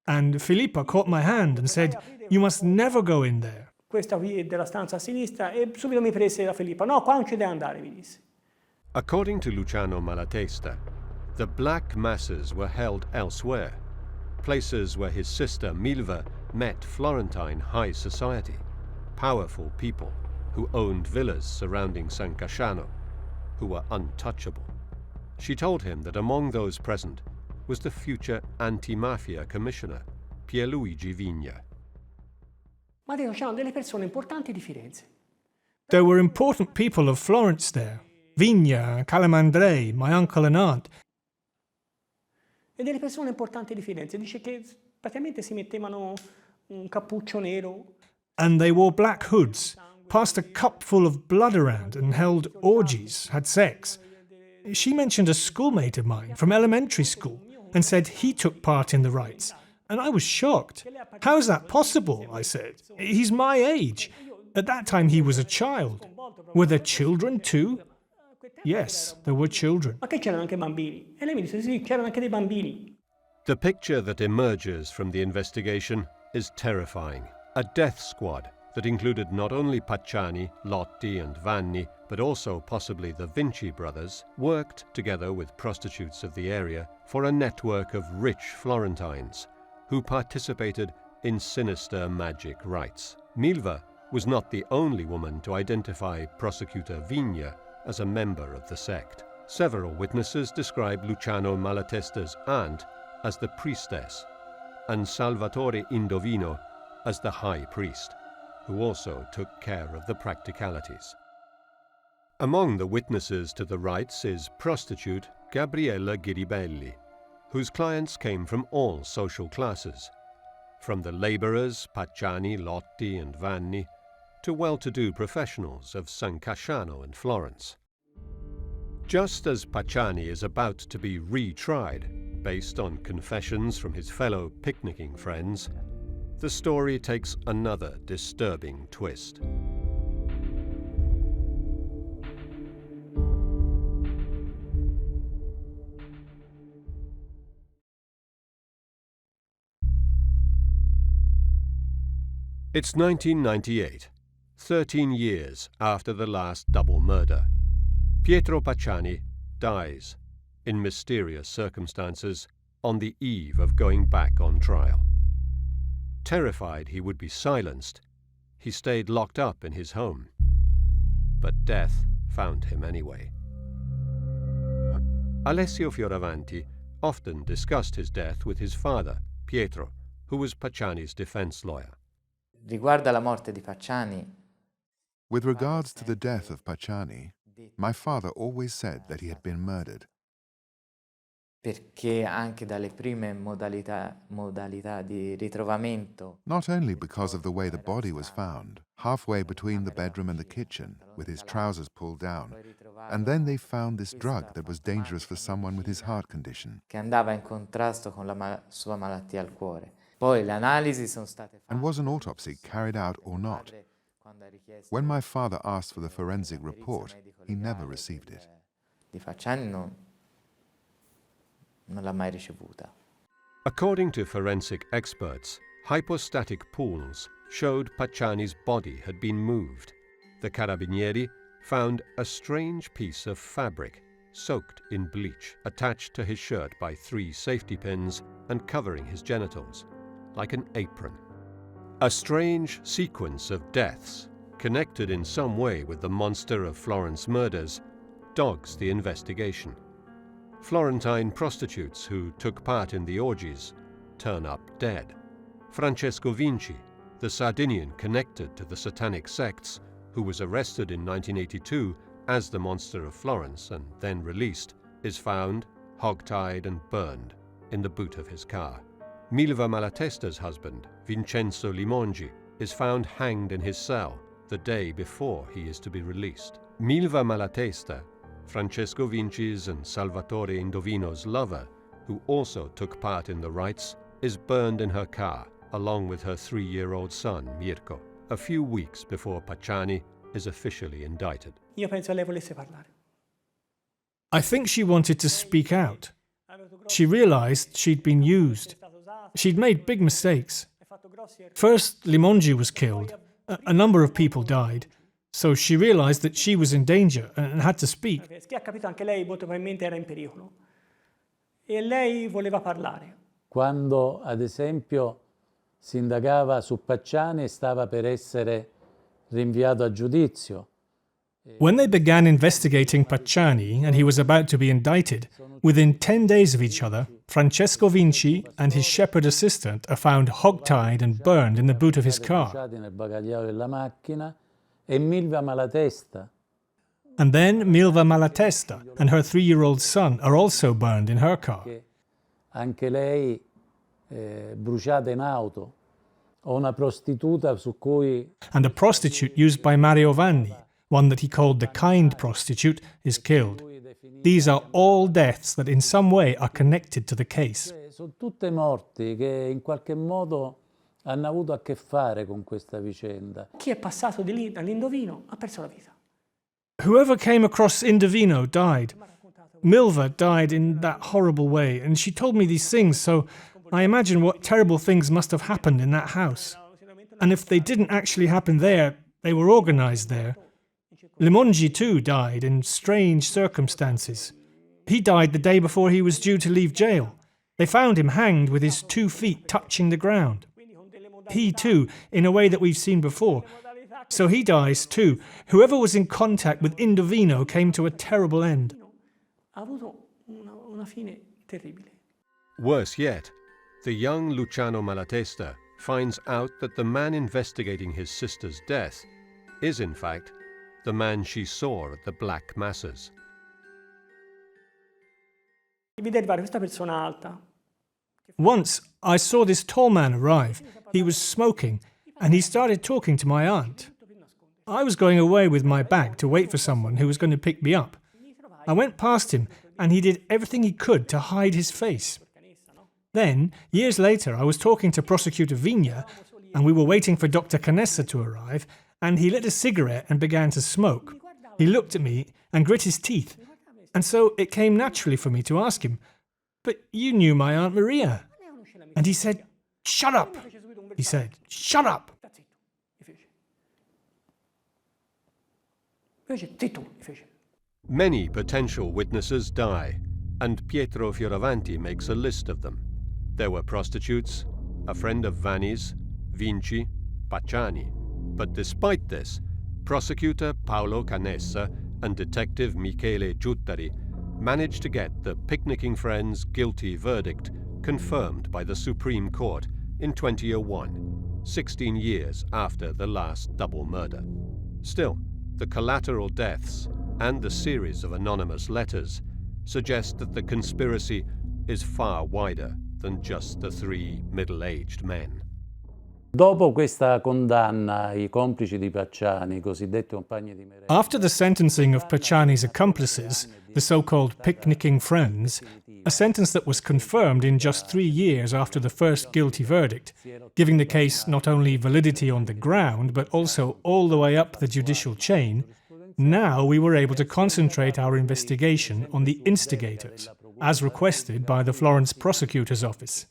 and Filippa caught my hand and said, "You must never go in there." Questa qui è della stanza a sinistra e subito mi prese la Filippa. No, qua non ci deve andare, mi disse. According to Luciano Malatesta, the black masses were held elsewhere, places where his sister Milva met Florentine high society, powerful people who owned villas surrounding San Casciano, who were untouchable. She told him that among those present was the future anti-mafia commissioner, Pierluigi Vigna. Ma c'erano delle persone importanti di Firenze. There were important people of Florence there. Vigna, Calamandrei, my uncle and aunt. E delle persone importanti di Firenze. Dice che praticamente si mettevano un cappuccio nero. And they wore black hoods, passed a cup full of blood around and held orgies, had sex. She mentioned a schoolmate of mine from elementary school and said he took part in the rites. And I was shocked. How is that possible? I said. He's my age. At that time he was a child. Were there children too? Yes, there were children. Ma che c'erano anche bambini? E lei mi disse sì, c'erano anche dei bambini. The picture that emerges from the investigation is terrifying. A death squad that included not only Pacciani, Lotti and Vanni, but also possibly the Vinci brothers, worked together with prostitutes of the area for a network of rich Florentines who participated in sinister magic rites. Milva was not the only woman to identify prosecutor Vigna as a member of the sect. Several witnesses describe Luciano Malatesta's aunt as the priestess and Salvatore Indovino as the high priest, who also took care of the practicalities. Among the witnesses to the rites is prostitute Gabriella Ghiribelli, whose clients came from all social classes, from the labourers Pacciani, Lotti and Vanni, to well-to-do professionals of San Casciano in Florence. Just as Pacciani is about to be retried, based on confessions from his fellow picnicking friends, the story takes another disturbing twist. It's 1998, 13 years after the last double murder. Pietro Pacciani dies, in mysterious circumstances, on the eve of going back on trial. Terrified he would be silenced, he stayed locked up in his home. But death found him anyway. Alessio Fioravanti often discussed his death with his father, Pietro, who was Pacciani's defense lawyer. Riguardo alla morte di Pacciani, With regards to the death of Pacciani, my father always said that he had been murdered. perché anche dalle prime modalità di ritrovamento, Not only because of the way the body was found, halfway between the bedroom and the kitchen, with his trousers pulled down, and then they found this drug that was dangerous for someone with his heart condition. che andava in contrasto con la sua malattia al cuore. Poi le analisi sono state fatte. And was an autopsy carried out or not? When my father asked for the forensic report, he never received it. Di Pacciani non l'ha mai ricevuta. According to forensic experts, hypostatic pools showed Pacciani's body had been moved. The carabinieri found a strange piece of fabric soaked in bleach, attached to his shirt by 3 safety pins and covering his genitals, like an apron. A strange sequence of deaths, connected in some way with the Monster of Florence murders, dogs the investigation. Florentine prostitutes who took part in the orgies turn up dead. Francesco Vinci, the Sardinian connected to the Satanic sects, who was arrested in 1982 as the Monster of Florence and then released, is found, hogtied and burned, in the boot of his car. Milva Malatesta's husband, Vincenzo Limongi, is found hanged in his cell the day before he is to be released. Milva Malatesta, Francesco Vinci's and Salvatore Indovino's lover, who also took part in the rites, is burned in her car, along with her 3-year-old son, Mirko, a few weeks before Pacciani is officially indicted. Io penso lei volesse parlare. I think she wanted to speak out. She realized she'd been used. She'd made big mistakes. First, Limongi was killed. A number of people died. So she realized that she was in danger and had to speak. Ha capito anche lei molto probabilmente era in pericolo. E lei voleva parlare. Quando, ad esempio, si indagava su Pacciani, stava per essere rinviato a giudizio. When they began investigating Pacciani and he was about to be indicted, within 10 days of each other, Francesco Vinci and his shepherd assistant are found hogtied and burned in the boot of his car. Nel bagagliaio della macchina, e Milva Malatesta. And then Milva Malatesta and her 3-year-old son are also burned in her car. Anche lei bruciata in auto. O una prostituta su cui... And a prostitute used by Mario Vanni, one that he called the kind prostitute, is killed. These are all deaths that in some way are connected to the case. Sono tutte morti che in qualche modo hanno avuto a che fare con questa vicenda. Chi è passato di lì dall'Indovino ha perso la vita. Whoever came across Indovino died. Milva died in that horrible way, and she told me these things, so I imagine what terrible things must have happened in that house. And if they didn't actually happen there, they were organized there. Limongi too died in strange circumstances. He died the day before he was due to leave jail. They found him hanged with his 2 feet touching the ground. He too, in a way that we've seen before. So he dies too. Whoever was in contact with Indovino came to a terrible end. Ha avuto una fine terribile. Worse yet, the young Luciano Malatesta finds out that the man investigating his sister's death is, in fact, the man she saw at the Black Masses. Vide arrivare questa persona alta. Once, I saw this tall man arrive. He was smoking, and he started talking to my aunt. I was going away with my bag to wait for someone who was going to pick me up. I went past him, and he did everything he could to hide his face. Then, years later, I was talking to Prosecutor Vigna, and we were waiting for Dr. Canessa to arrive, and he lit a cigarette and began to smoke. He looked at me and grit his teeth, and so it came naturally for me to ask him, "But you knew my Aunt Maria." And he said, "Shut up!" He said, "Shut up!" Many potential witnesses die, and Pietro Fioravanti makes a list of them. There were prostitutes, a friend of Vanni's, Vinci, Pacciani. But despite this, prosecutor Paolo Canessa and detective Michele Giuttari managed to get the picnicking friends' guilty verdict confirmed by the Supreme Court in 2001, 16 years after the last double murder. Still, the collateral deaths and the series of anonymous letters suggest that the conspiracy is far wider than just the 3 middle-aged men. Dopo questa condanna, I complici di Pacciani, i cosiddetti compagni di merenda. After the sentencing of Pacciani's accomplices, the so-called picnicking friends, a sentence that was confirmed in just 3 years after the first guilty verdict, giving the case not only validity on the ground, but also all the way up the judicial chain, now we were able to concentrate our investigation on the instigators, as requested by the Florence prosecutor's office.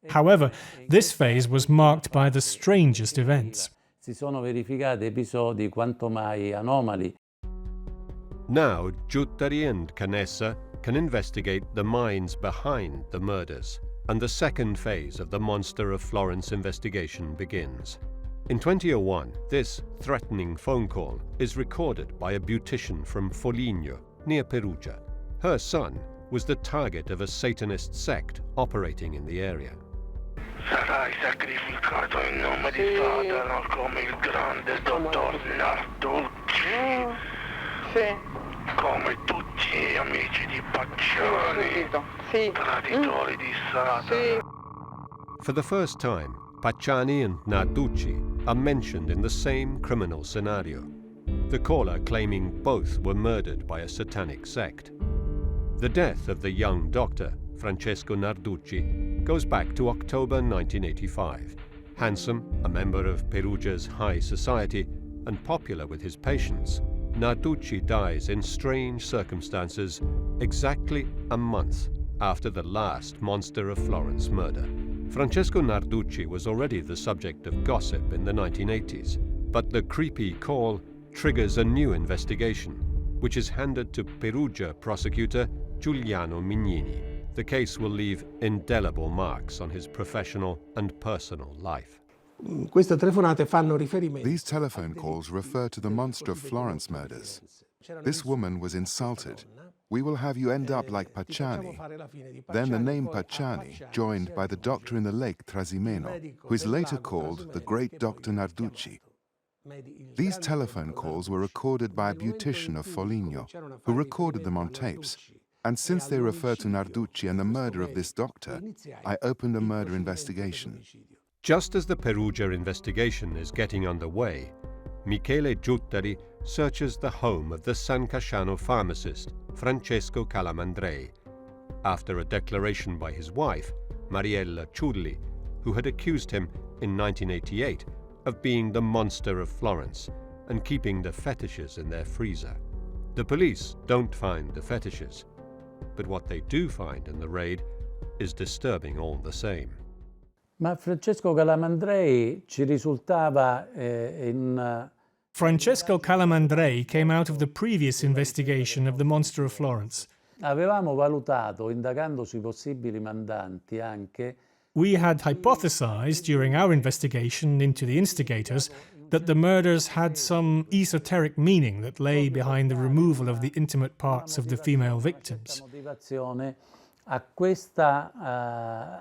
However, this phase was marked by the strangest events. Si sono verificati episodi quanto mai anomali. Now, Giuttari and Canessa can investigate the minds behind the murders, and the second phase of the Monster of Florence investigation begins. In 2001, this threatening phone call is recorded by a beautician from Foligno, near Perugia. Her son was the target of a Satanist sect operating in the area. Sarai sacrificato in nome di Satana come il grande dottor Narduchi. Sì. Come tutti gli amici di Pacciani, traditori di Satana. For the first time, Pacciani and Narduchi are mentioned in the same criminal scenario, the caller claiming both were murdered by a satanic sect. The death of the young doctor, Francesco Narducci, goes back to October 1985. Handsome, a member of Perugia's high society, and popular with his patients, Narducci dies in strange circumstances exactly a month after the last Monster of Florence murder. Francesco Narducci was already the subject of gossip in the 1980s, but the creepy call triggers a new investigation, which is handed to Perugia prosecutor Giuliano Mignini. The case will leave indelible marks on his professional and personal life. Queste telefonate fanno riferimento. These telephone calls refer to the Monster of Florence murders. This woman was insulted. We will have you end up like Pacciani. Then the name Pacciani, joined by the doctor in the lake Trasimeno, who is later called the great Dr. Narducci. These telephone calls were recorded by a beautician of Foligno, who recorded them on tapes. And since they refer to Narducci and the murder of this doctor, I opened a murder investigation. Just as the Perugia investigation is getting underway, Michele Giuttari searches the home of the San Casciano pharmacist, Francesco Calamandrei, after a declaration by his wife, Mariella Ciulli, who had accused him in 1988 of being the Monster of Florence and keeping the fetishes in their freezer. The police don't find the fetishes, but what they do find in the raid is disturbing all the same. Ma Francesco Calamandrei ci risultava in Francesco Calamandrei came out of the previous investigation of the Monster of Florence. Avevamo valutato, indagando sui possibili mandanti anche, We had hypothesized during our investigation into the instigators that the murders had some esoteric meaning that lay behind the removal of the intimate parts of the female victims. motivazione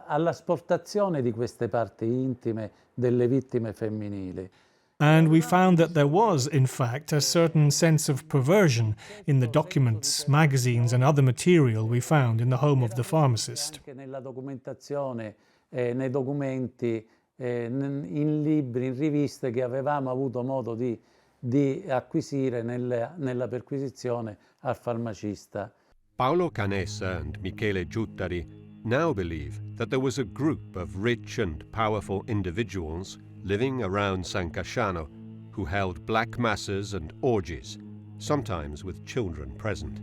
all'asportazione di queste parti intime delle vittime femminili. And we found that there was, in fact, a certain sense of perversion in the documents, magazines and other material we found in the home of the pharmacist. Anche nella documentazione, nei documenti, in libri, in riviste che avevamo avuto modo di acquisire nella perquisizione al farmacista. Paolo Canessa and Michele Giuttari now believe that there was a group of rich and powerful individuals living around San Casciano who held black masses and orgies, sometimes with children present.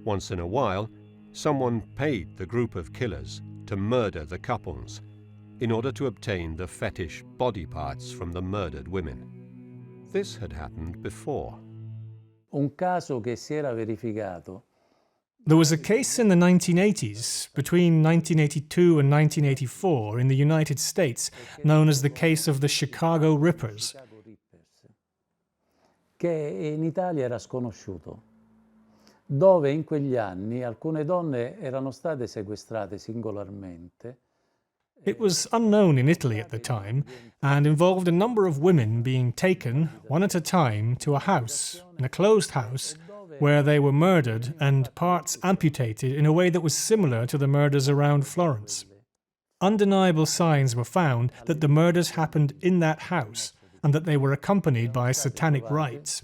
Once in a while, someone paid the group of killers to murder the couples in order to obtain the fetish body parts from the murdered women. This had happened before. Un caso che si era verificato. There was a case in the 1980s, between 1982 and 1984, in the United States, known as the case of the Chicago Rippers. Che in Italia era sconosciuto, dove in quegli anni alcune donne erano state sequestrate singolarmente. It was unknown in Italy at the time and involved a number of women being taken, one at a time, to a house, in a closed house, where they were murdered and parts amputated in a way that was similar to the murders around Florence. Undeniable signs were found that the murders happened in that house and that they were accompanied by satanic rites.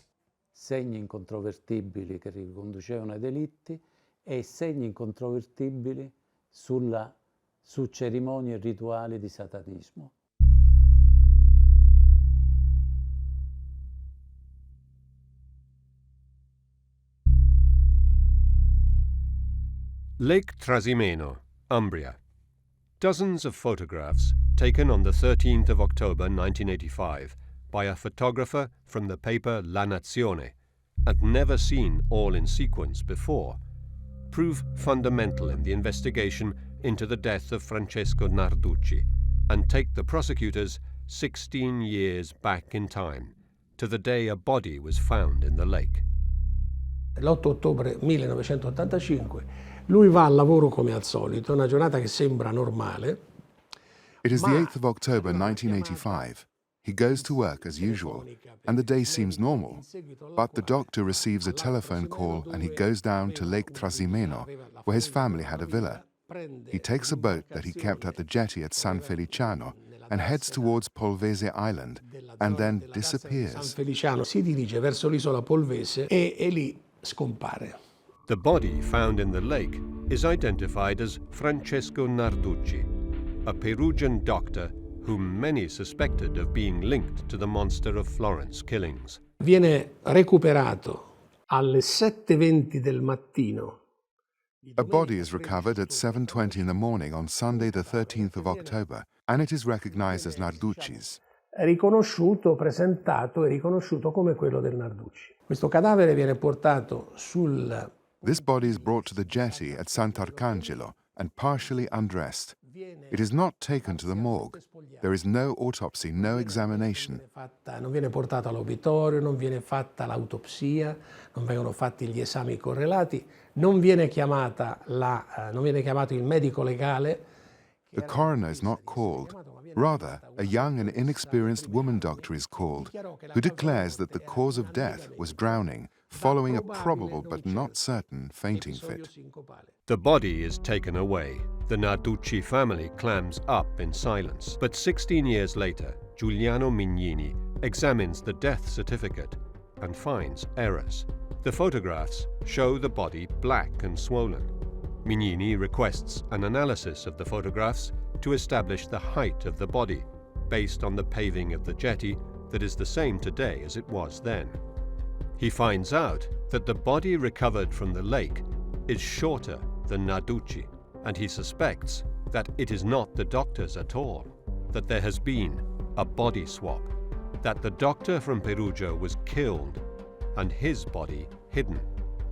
Segni incontrovertibili che riconducevano ai delitti e segni incontrovertibili su cerimonie e rituali di satanismo. Lake Trasimeno, Umbria. Dozens of photographs taken on the 13th of October 1985 by a photographer from the paper La Nazione and never seen all in sequence before, prove fundamental in the investigation into the death of Francesco Narduchi and take the prosecutors 16 years back in time to the day a body was found in the lake. L'8 ottobre 1985 lui va al lavoro come al solito, una giornata che sembra normale. It is the 8th of October 1985. He goes to work as usual, and the day seems normal. But the doctor receives a telephone call and he goes down to Lake Trasimeno, where his family had a villa. He takes a boat that he kept at the jetty at San Feliciano and heads towards Polvese Island, and then disappears. San Feliciano si dirige verso l'isola Polvese e lì scompare. The body found in the lake is identified as Francesco Narduchi, a Perugian doctor whom many suspected of being linked to the Monster of Florence killings. Viene recuperato alle 7:20 del mattino. A body is recovered at 7:20 in the morning on Sunday the 13th of October, and it is recognized as Narduchi's. Riconosciuto, presentato e riconosciuto come quello del Narduchi. Questo cadavere viene portato This body is brought to the jetty at Sant'Arcangelo and partially undressed. It is not taken to the morgue. There is no autopsy, no examination. Non viene portato all'obitorio, non viene fatta l'autopsia, non vengono fatti gli esami correlati, non viene chiamato il medico legale. The coroner is not called. Rather, a young and inexperienced woman doctor is called, who declares that the cause of death was drowning, following a probable but not certain fainting fit. The body is taken away. The Narduchi family clams up in silence. But 16 years later, Giuliano Mignini examines the death certificate and finds errors. The photographs show the body black and swollen. Mignini requests an analysis of the photographs to establish the height of the body, based on the paving of the jetty that is the same today as it was then. He finds out that the body recovered from the lake is shorter than Narduchi, and he suspects that it is not the doctor's at all, that there has been a body swap. that the doctor from Perugia was killed and his body hidden,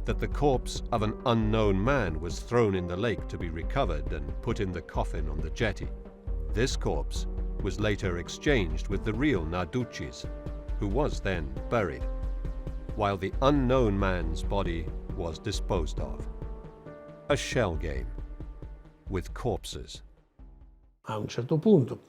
that the corpse of an unknown man was thrown in the lake to be recovered and put in the coffin on the jetty. This corpse was later exchanged with the real Narduchi's, who was then buried, while the unknown man's body was disposed of. A shell game with corpses. A un certo punto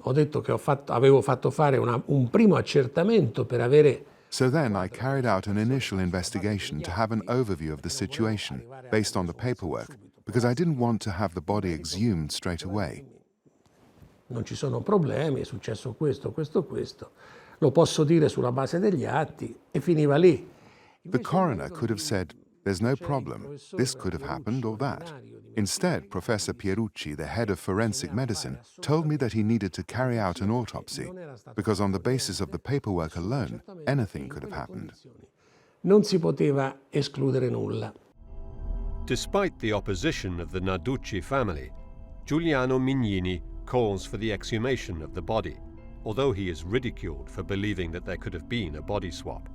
ho detto che avevo fatto fare un primo accertamento per avere. So then I carried out an initial investigation to have an overview of the situation based on the paperwork, because I didn't want to have the body exhumed straight away. Non ci sono problemi, è successo questo, questo, questo. Lo posso dire sulla base degli atti e finiva lì. The coroner could have said, there's no problem, this could have happened or that. Instead, Professor Pierucci, the head of forensic medicine, told me that he needed to carry out an autopsy, because on the basis of the paperwork alone, anything could have happened. Non si poteva escludere nulla. Despite the opposition of the Narduchi family, Giuliano Mignini calls for the exhumation of the body, although he is ridiculed for believing that there could have been a body swap.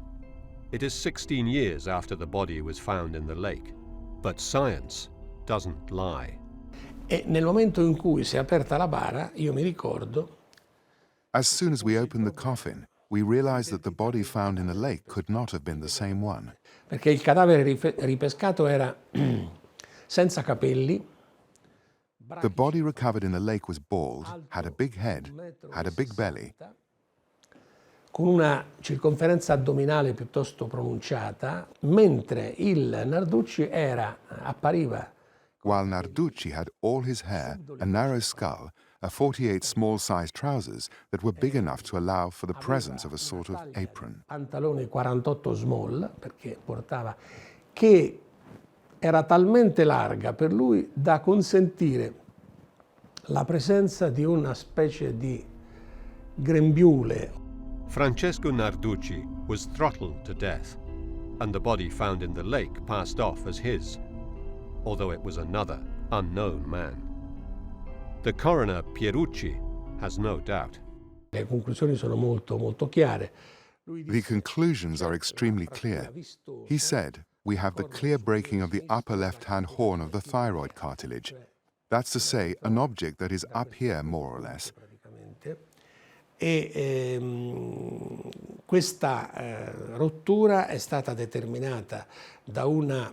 It is 16 years after the body was found in the lake, but science doesn't lie. E nel momento in cui si è aperta la bara, io mi ricordo. As soon as we opened the coffin, we realized that the body found in the lake could not have been the same one. Perché il cadavere ripescato era senza capelli. The body recovered in the lake was bald, had a big head, had a big belly, con una circonferenza addominale piuttosto pronunciata, mentre il Narducci appariva. While Narducci had all his hair, a narrow skull, a 48 small-sized trousers that were big enough to allow for the presence of a sort of apron. Pantaloni 48 small, perché portava, che era talmente larga per lui da consentire la presenza di una specie di grembiule. Francesco Narducci was throttled to death, and the body found in the lake passed off as his, although it was another, unknown man. The coroner, Pierucci, has no doubt. Le conclusioni sono molto chiare. The conclusions are extremely clear. He said, we have the clear breaking of the upper left-hand horn of the thyroid cartilage. That's to say, an object that is up here, more or less. E questa rottura è stata determinata da una.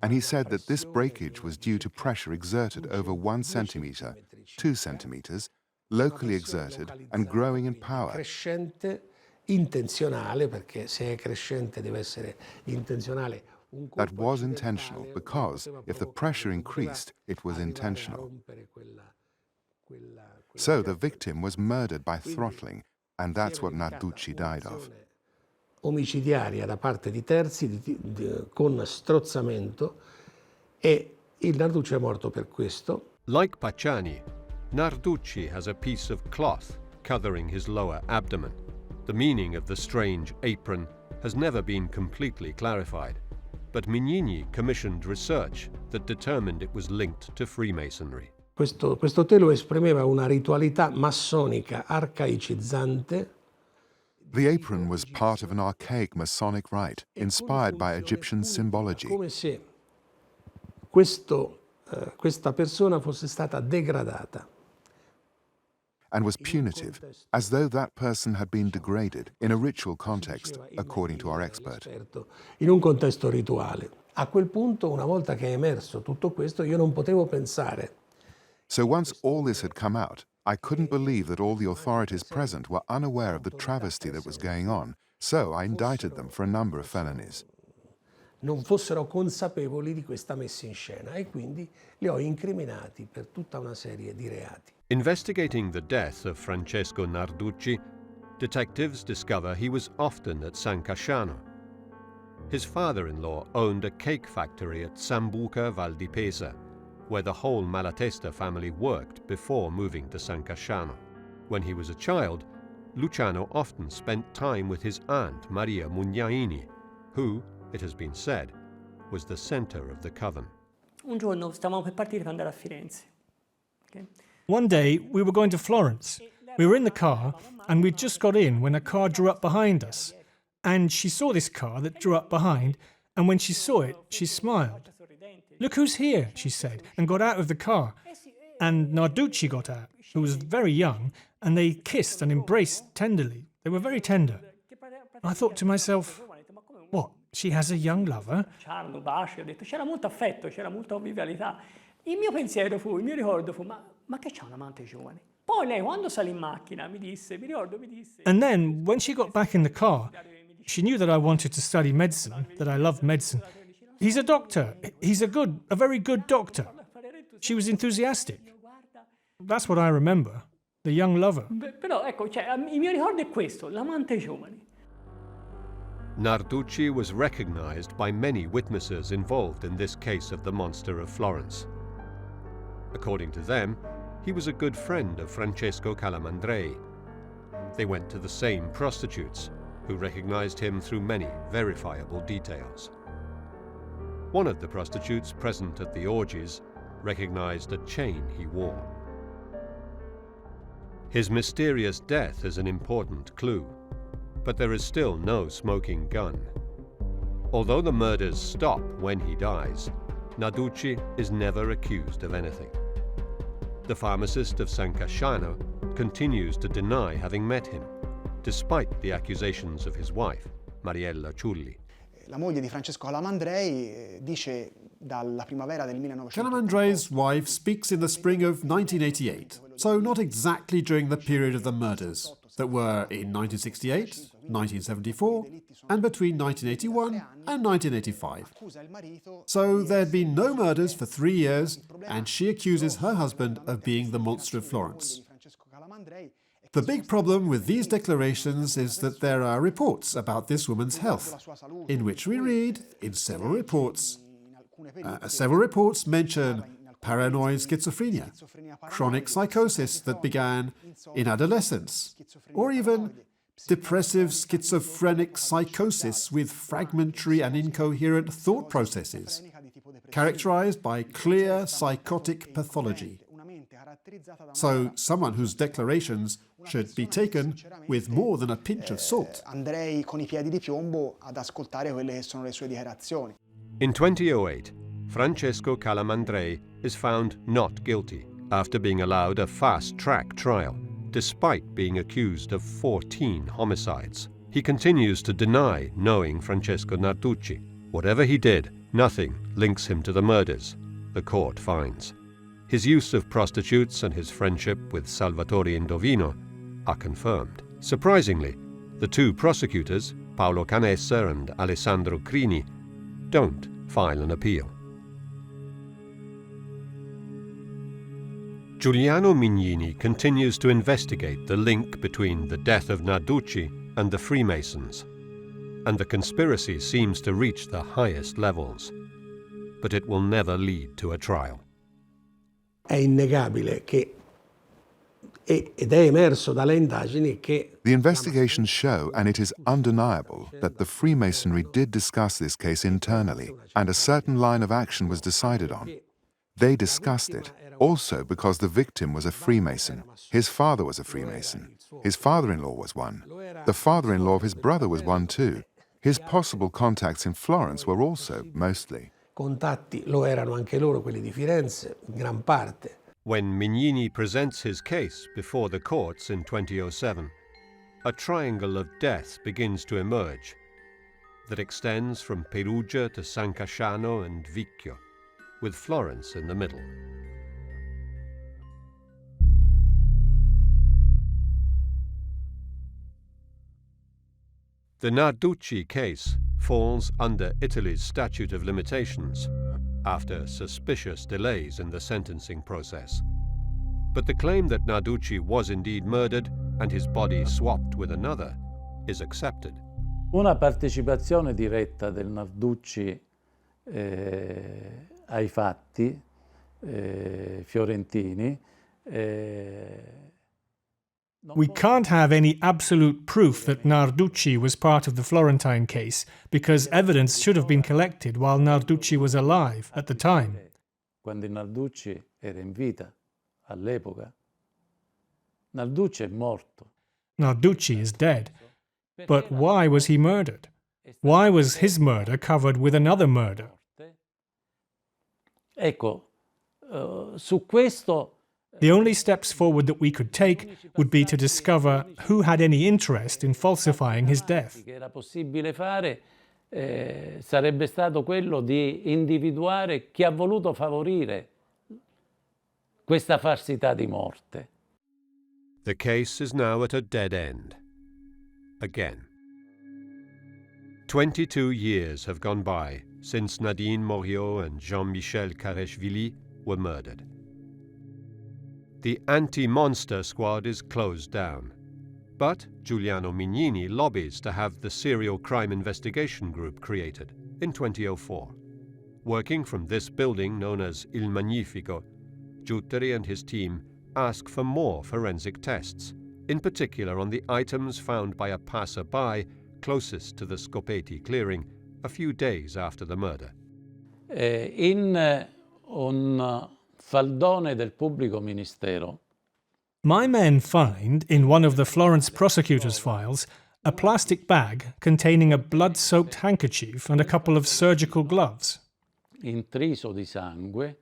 And he said that this breakage was due to pressure exerted over 1 centimeter, 2 centimeters, locally exerted and growing in power. Crescente, intenzionale, perché se è crescente deve essere intenzionale. That was intentional, because if the pressure increased, it was intentional. So the victim was murdered by throttling, and that's what Narducci died of. Omicidiaria da parte di terzi con strozzamento, e il Narducci è morto per questo. Like Pacciani, Narducci has a piece of cloth covering his lower abdomen. The meaning of the strange apron has never been completely clarified, but Mignini commissioned research that determined it was linked to Freemasonry. Questo telo esprimeva una ritualità massonica arcaicizzante. The apron was part of an archaic Masonic rite, inspired by Egyptian symbology. Come se questa persona fosse stata degradata. And was punitive, as though that person had been degraded in a ritual context, according to our expert. In un contesto rituale. A quel punto, una volta che è emerso tutto questo, io non potevo pensare. So once all this had come out, I couldn't believe that all the authorities present were unaware of the travesty that was going on, so I indicted them for a number of felonies. Non fossero consapevoli di questa messa in scena, e quindi li ho incriminati per tutta una serie di reati. Investigating the death of Francesco Narducci, detectives discover he was often at San Casciano. His father-in-law owned a cake factory at Sambuca Val di Pesa, where the whole Malatesta family worked before moving to San Casciano. When he was a child, Luciano often spent time with his aunt Maria Mugnaini, who, it has been said, was the center of the coven. Un giorno stavamo per partire per andare a Firenze. Okay? One day we were going to Florence, We were in the car, and we'd just got in when a car drew up behind us. And she saw this car that drew up behind, and when she saw it, she smiled. "Look who's here," she said, and got out of the car. And Narduchi got out, who was very young, and they kissed and embraced tenderly. They were very tender. I thought to myself, what, she has a young lover? Baciarono, baci, ho detto, c'era molto affetto, c'era molta convivialità. Il mio ricordo fu, ma che c'ha un amante giovane? Poi lei, quando salì in macchina, mi disse. And then, when she got back in the car, she knew that I wanted to study medicine, that I loved medicine. He's a doctor. He's a very good doctor. She was enthusiastic. That's what I remember, the young lover. Però, ecco, il mio ricordo è questo, l'amante giovane. Narduchi was recognized by many witnesses involved in this case of the Monster of Florence. According to them, he was a good friend of Francesco Calamandrei. They went to the same prostitutes, who recognized him through many verifiable details. One of the prostitutes present at the orgies recognized a chain he wore. His mysterious death is an important clue, but there is still no smoking gun. Although the murders stop when he dies, Narduchi is never accused of anything. The pharmacist of San Casciano continues to deny having met him, despite the accusations of his wife, Mariella Ciulli. La moglie di Francesco Calamandrei dice dalla primavera del 1900. Calamandrei's wife speaks in the spring of 1988, so not exactly during the period of the murders that were in 1968, 1974, and between 1981 and 1985. So there had been no murders for 3 years, and she accuses her husband of being the Monster of Florence. The big problem with these declarations is that there are reports about this woman's health, in which we read, in several reports mention paranoid schizophrenia, chronic psychosis that began in adolescence, or even depressive schizophrenic psychosis with fragmentary and incoherent thought processes, characterized by clear psychotic pathology. So someone whose declarations should be taken with more than a pinch of salt. Andrei con I piedi di piombo ad ascoltare quelle che sono le sue dichiarazioni. In 2008, Francesco Calamandrei is found not guilty after being allowed a fast-track trial, despite being accused of 14 homicides. He continues to deny knowing Francesco Narduchi. Whatever he did, nothing links him to the murders, the court finds. His use of prostitutes and his friendship with Salvatore Indovino are confirmed. Surprisingly, the two prosecutors, Paolo Canessa and Alessandro Crini, don't file an appeal. Giuliano Mignini continues to investigate the link between the death of Narduchi and the Freemasons, and the conspiracy seems to reach the highest levels, but it will never lead to a trial. È innegabile che, ed è emerso dalle indagini che... The investigations show, and it is undeniable, that the Freemasonry did discuss this case internally, and a certain line of action was decided on. They discussed it, also because the victim was a Freemason. His father was a Freemason. His father-in-law was one. The father-in-law of his brother was one too. His possible contacts in Florence were also, mostly. Contatti lo erano anche loro, quelli di Firenze, in gran parte. When Mignini presents his case before the courts in 2007, a triangle of death begins to emerge that extends from Perugia to San Casciano and Vicchio, with Florence in the middle. The Narduchi case falls under Italy's statute of limitations after suspicious delays in the sentencing process. But the claim that Narduchi was indeed murdered and his body swapped with another is accepted. Una partecipazione diretta del Narduchi ai fatti fiorentini. We can't have any absolute proof that Narduchi was part of the Florentine case because evidence should have been collected while Narduchi was alive at the time. Quando Narduchi era in vita all'epoca, Narduchi è morto. Narduchi is dead. But why was he murdered? Why was his murder covered with another murder? Ecco, su questo the only steps forward that we could take would be to discover who had any interest in falsifying his death. Che era possibile fare sarebbe stato quello di individuare chi ha voluto favorire questa falsità di morte. The case is now at a dead end. Again. 22 years have gone by since Nadine Moriot and Jean-Michel Kareshvili were murdered. The anti-monster squad is closed down, but Giuliano Mignini lobbies to have the Serial Crime Investigation Group created in 2004. Working from this building known as Il Magnifico, Giutteri and his team ask for more forensic tests, in particular on the items found by a passerby closest to the Scopetti clearing a few days after the murder. In un faldone del pubblico ministero. My men find, in one of the Florence prosecutor's files, a plastic bag containing a blood-soaked handkerchief and a couple of surgical gloves. Intriso di sangue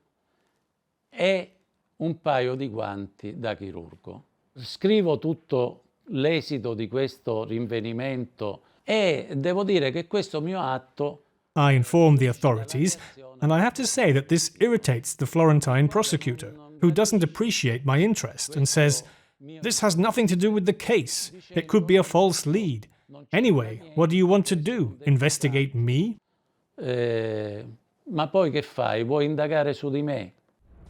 e un paio di guanti da chirurgo. Scrivo tutto l'esito di questo rinvenimento e devo dire che questo mio atto I inform the authorities, and I have to say that this irritates the Florentine prosecutor, who doesn't appreciate my interest and says, "This has nothing to do with the case. It could be a false lead. Anyway, what do you want to do? Investigate me?" Ma poi che fai? Vuoi indagare su di me?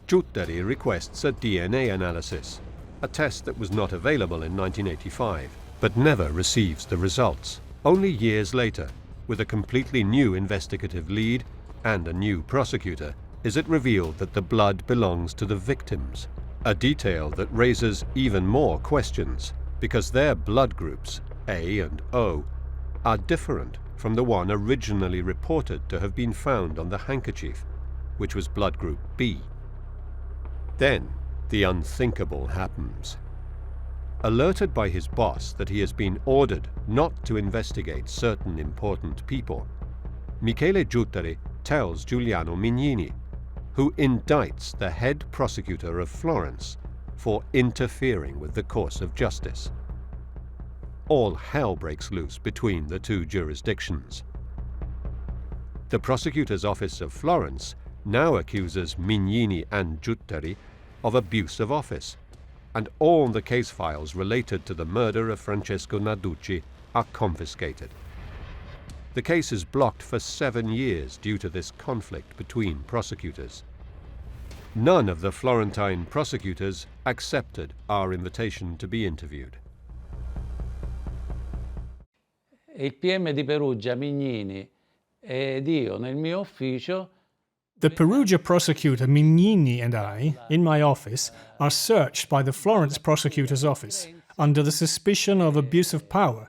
Giutteri requests a DNA analysis, a test that was not available in 1985, but never receives the results. Only years later, with a completely new investigative lead and a new prosecutor, is it revealed that the blood belongs to the victims, a detail that raises even more questions, because their blood groups, A and O, are different from the one originally reported to have been found on the handkerchief, which was blood group B. Then, the unthinkable happens. Alerted by his boss that he has been ordered not to investigate certain important people, Michele Giutteri tells Giuliano Mignini, who indicts the head prosecutor of Florence for interfering with the course of justice. All hell breaks loose between the two jurisdictions. The prosecutor's office of Florence now accuses Mignini and Giutteri of abuse of office, and all the case files related to the murder of Francesco Narduchi are confiscated. The case is blocked for 7 years due to this conflict between prosecutors. None of the Florentine prosecutors accepted our invitation to be interviewed. Il PM di Perugia, Mignini, ed io nel mio ufficio. The Perugia prosecutor Mignini and I, in my office, are searched by the Florence prosecutor's office under the suspicion of abuse of power.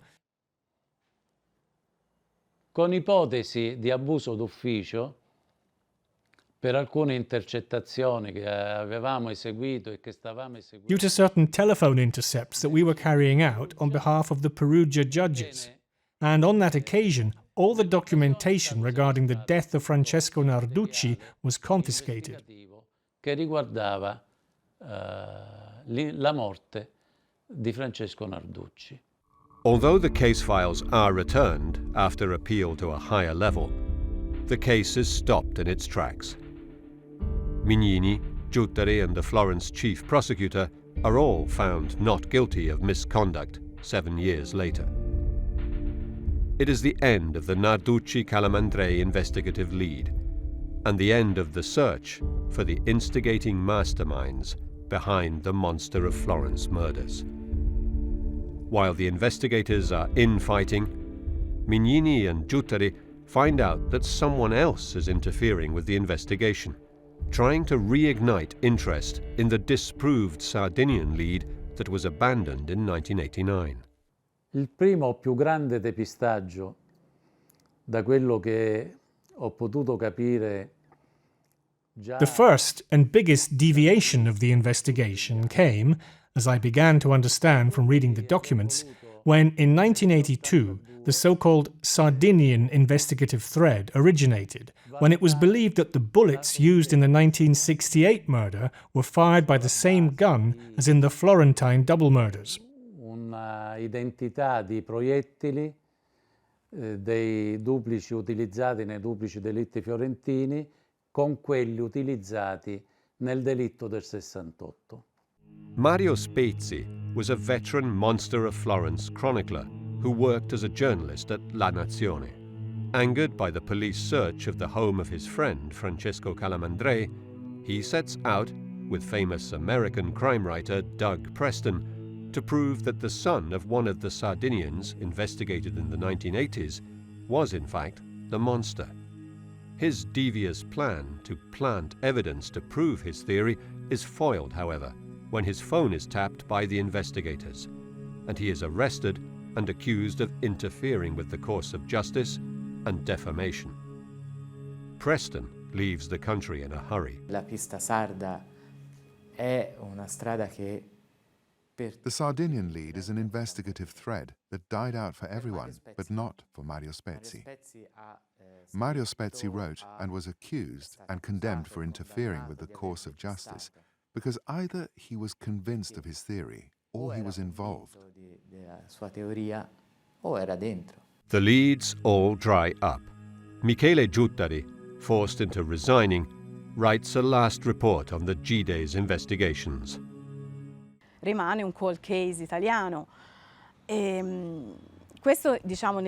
Con ipotesi di abuso d'ufficio per alcune intercettazioni che avevamo eseguito e che stavamo eseguendo. Due to certain telephone intercepts that we were carrying out on behalf of the Perugia judges. And on that occasion, all the documentation regarding the death of Francesco Narduchi was confiscated. Che riguardava la morte di Francesco Narduchi. Although the case files are returned after appeal to a higher level, the case is stopped in its tracks. Mignini, Giutteri and the Florence chief prosecutor are all found not guilty of misconduct 7 years later. It is the end of the Narduchi Calamandrei investigative lead, and the end of the search for the instigating masterminds behind the Monster of Florence murders. While the investigators are infighting, Mignini and Giutteri find out that someone else is interfering with the investigation, trying to reignite interest in the disproved Sardinian lead that was abandoned in 1989. Il primo più grande depistaggio, da quello che ho potuto capire. The first and biggest deviation of the investigation came, as I began to understand from reading the documents, when in 1982 the so-called Sardinian investigative thread originated, when it was believed that the bullets used in the 1968 murder were fired by the same gun as in the Florentine double murders. Una identità di proiettili dei duplici utilizzati nei duplici delitti fiorentini con quelli utilizzati nel delitto del 68. Mario Spezzi was a veteran Monster of Florence chronicler who worked as a journalist at La Nazione. Angered by the police search of the home of his friend Francesco Calamandrei, he sets out, with famous American crime writer Doug Preston, to prove that the son of one of the Sardinians investigated in the 1980s was in fact the monster. His devious plan to plant evidence to prove his theory is foiled, however, when his phone is tapped by the investigators, and he is arrested and accused of interfering with the course of justice and defamation. Preston leaves the country in a hurry. La pista sarda è una strada che The Sardinian lead is an investigative thread that died out for everyone, but not for Mario Spezzi. Mario Spezzi wrote and was accused and condemned for interfering with the course of justice because either he was convinced of his theory or he was involved. The leads all dry up. Michele Giuttari, forced into resigning, writes a last report on the G-Day's investigations. Rimane un cold case italiano. Questo, diciamo,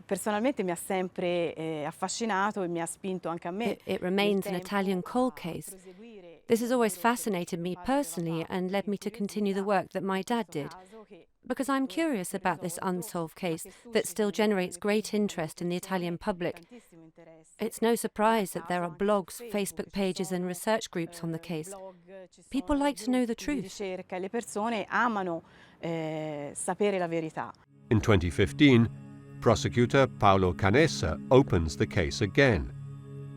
personalmente mi ha sempre affascinato e mi ha spinto anche a me. It remains an Italian cold case. This has always fascinated me personally and led me to continue the work that my dad did, because I'm curious about this unsolved case that still generates great interest in the Italian public. It's no surprise that there are blogs, Facebook pages and research groups on the case. People like to know the truth. Le persone amano sapere la verità. In 2015, prosecutor Paolo Canessa opens the case again,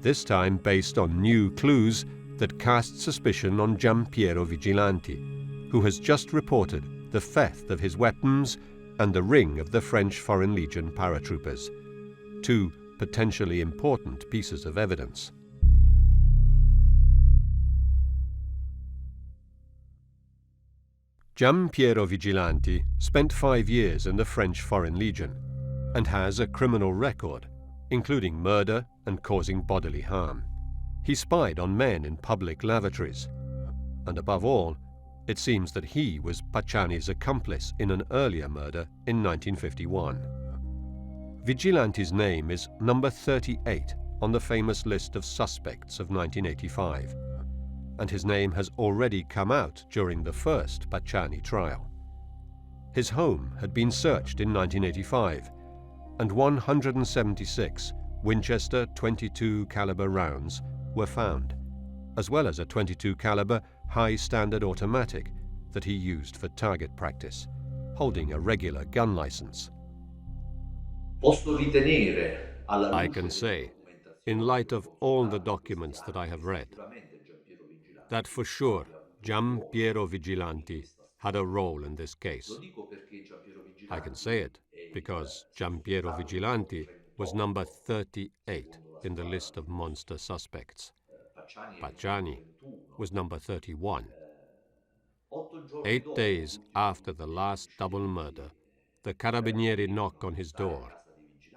this time based on new clues that cast suspicion on Giampiero Vigilanti, who has just reported the theft of his weapons and the ring of the French Foreign Legion paratroopers, two potentially important pieces of evidence. Giampiero Vigilanti spent 5 years in the French Foreign Legion and has a criminal record, including murder and causing bodily harm. He spied on men in public lavatories, and above all, it seems that he was Pacciani's accomplice in an earlier murder in 1951. Vigilanti's name is number 38 on the famous list of suspects of 1985, and his name has already come out during the first Pacciani trial. His home had been searched in 1985, and 176 Winchester .22 caliber rounds were found, as well as a .22 caliber high-standard automatic that he used for target practice, holding a regular gun license. I can say, in light of all the documents that I have read, that for sure Giampiero Vigilanti had a role in this case. I can say it because Giampiero Vigilanti was number 38 in the list of monster suspects. Pacciani was number 31. 8 days after the last double murder, the Carabinieri knock on his door,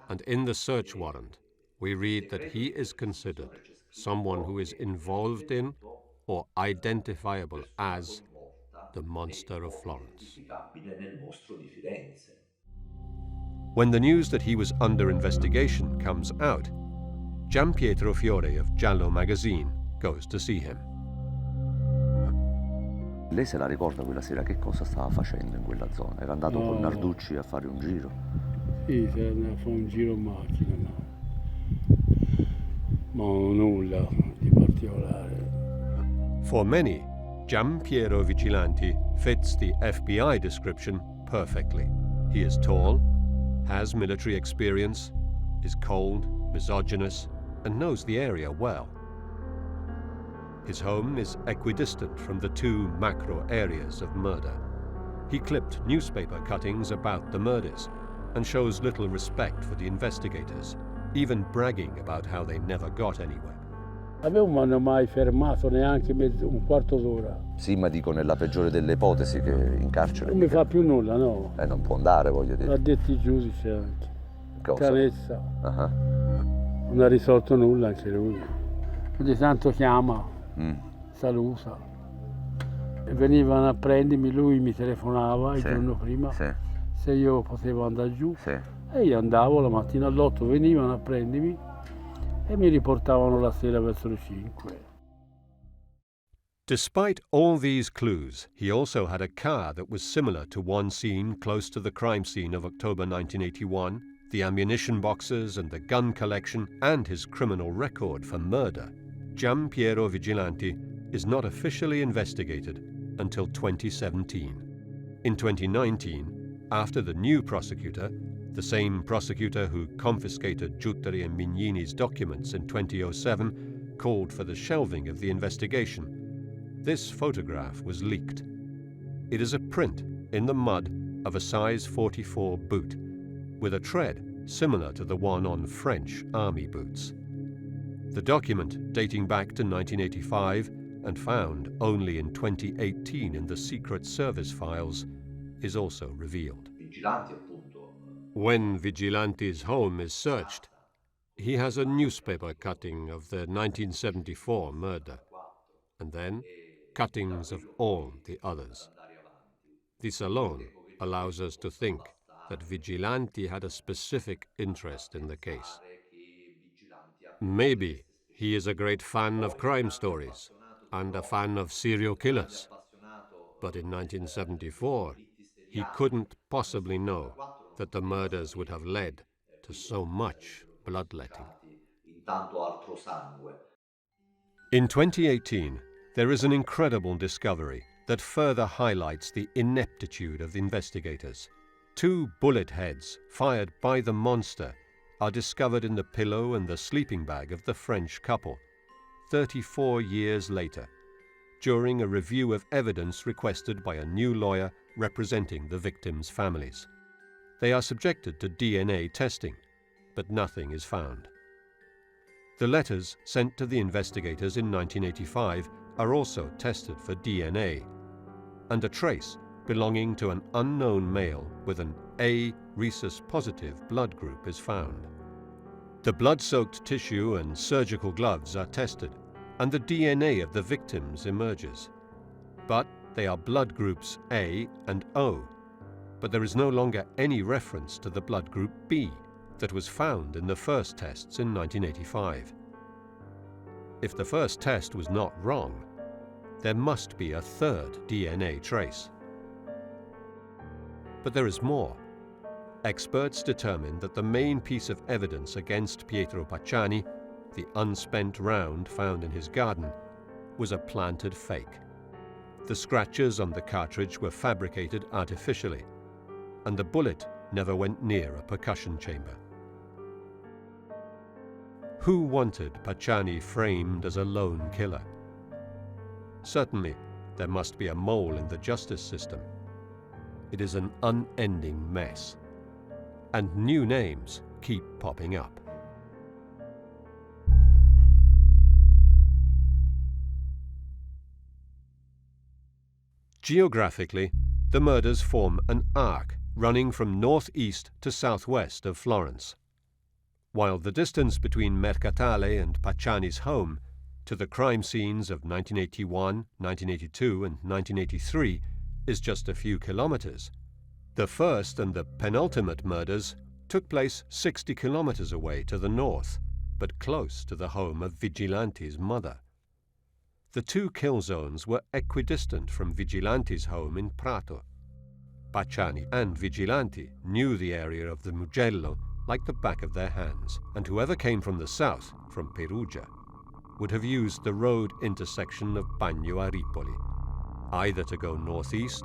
and in the search warrant, we read that he is considered someone who is involved in or identifiable as the Monster of Florence. When the news that he was under investigation comes out, Gianpietro Fiore of Giallo magazine goes to see him. Lei se la ricorda quella sera che cosa stava facendo in quella zona? Era andato con Narduchi a fare un giro? Sì, si era andato a fare un giro in macchina, ma nulla di particolare. For many, Giampiero Vigilanti fits the FBI description perfectly. He is tall, has military experience, is cold, misogynist, and knows the area well. His home is equidistant from the two macro areas of murder. he clipped newspaper cuttings about the murders and shows little respect for the investigators, even bragging about how they never got anywhere. A me non mi hanno mai fermato neanche un quarto d'ora. Sì, ma dico nella peggiore delle ipotesi che in carcere... Non mi fa più nulla, no. Non può andare, voglio dire. L'ha detto il giudice anche. Cosa? Canessa. Non ha risolto nulla anche lui. Ogni tanto chiama, saluta. E venivano a prendermi, lui mi telefonava il giorno prima se io potevo andare giù. E io andavo la mattina all'8, venivano a prendermi e mi riportavano la sera verso le 5. Despite all these clues, he also had a car that was similar to one seen close to the crime scene of October 1981, the ammunition boxes and the gun collection, and his criminal record for murder. Gian Piero Vigilanti is not officially investigated until 2017. In 2019, after the new prosecutor, the same prosecutor who confiscated Giuttari and Mignini's documents in 2007, called for the shelving of the investigation, this photograph was leaked. It is a print in the mud of a size 44 boot, with a tread similar to the one on French army boots. The document, dating back to 1985 and found only in 2018 in the Secret Service files, is also revealed. When Vigilanti's home is searched, he has a newspaper cutting of the 1974 murder, and then cuttings of all the others. This alone allows us to think that Vigilanti had a specific interest in the case. Maybe he is a great fan of crime stories and a fan of serial killers, but in 1974, he couldn't possibly know that the murders would have led to so much bloodletting. In 2018, there is an incredible discovery that further highlights the ineptitude of the investigators. 2 bullet heads fired by the monster are discovered in the pillow and the sleeping bag of the French couple, 34 years later, during a review of evidence requested by a new lawyer representing the victims' families. They are subjected to DNA testing, but nothing is found. The letters sent to the investigators in 1985 are also tested for DNA, and a trace belonging to an unknown male with an A rhesus-positive blood group is found. The blood-soaked tissue and surgical gloves are tested, and the DNA of the victims emerges. But they are blood groups A and O, but there is no longer any reference to the blood group B that was found in the first tests in 1985. If the first test was not wrong, there must be a third DNA trace. But there is more. Experts determined that the main piece of evidence against Pietro Pacciani, the unspent round found in his garden, was a planted fake. The scratches on the cartridge were fabricated artificially, and the bullet never went near a percussion chamber. Who wanted Pacciani framed as a lone killer? Certainly, there must be a mole in the justice system. It is an unending mess, and new names keep popping up. Geographically, the murders form an arc running from northeast to southwest of Florence, while the distance between Mercatale and Pacciani's home to the crime scenes of 1981, 1982 and 1983 is just a few kilometers. The first and the penultimate murders took place 60 kilometers away to the north, but close to the home of Vigilanti's mother. The 2 kill zones were equidistant from Vigilanti's home in Prato. Pacciani and Vigilanti knew the area of the Mugello like the back of their hands, and whoever came from the south, from Perugia, would have used the road intersection of Bagno a Ripoli, either to go northeast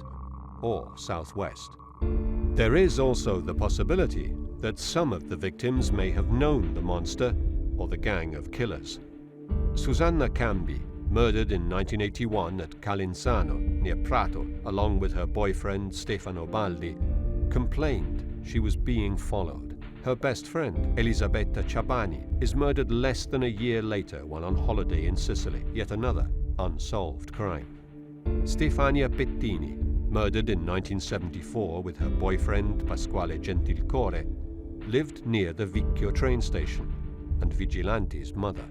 or southwest. There is also the possibility that some of the victims may have known the monster or the gang of killers. Susanna Cambi, murdered in 1981 at Calinsano, near Prato, along with her boyfriend Stefano Baldi, complained she was being followed. Her best friend, Elisabetta Ciabani, is murdered less than a year later while on holiday in Sicily, yet another unsolved crime. Stefania Pettini, murdered in 1974 with her boyfriend Pasquale Gentilcore, lived near the Vicchio train station, and Vigilanti's mother.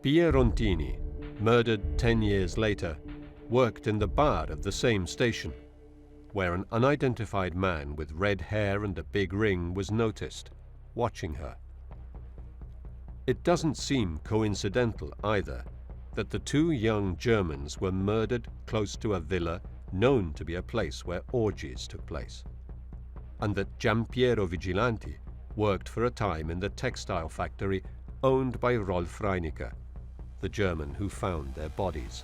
Pia Rontini, murdered 10 years later, worked in the bar of the same station, where an unidentified man with red hair and a big ring was noticed, watching her. It doesn't seem coincidental either that the two young Germans were murdered close to a villa known to be a place where orgies took place, and that Giampiero Vigilanti worked for a time in the textile factory owned by Rolf Reinecker, the German who found their bodies.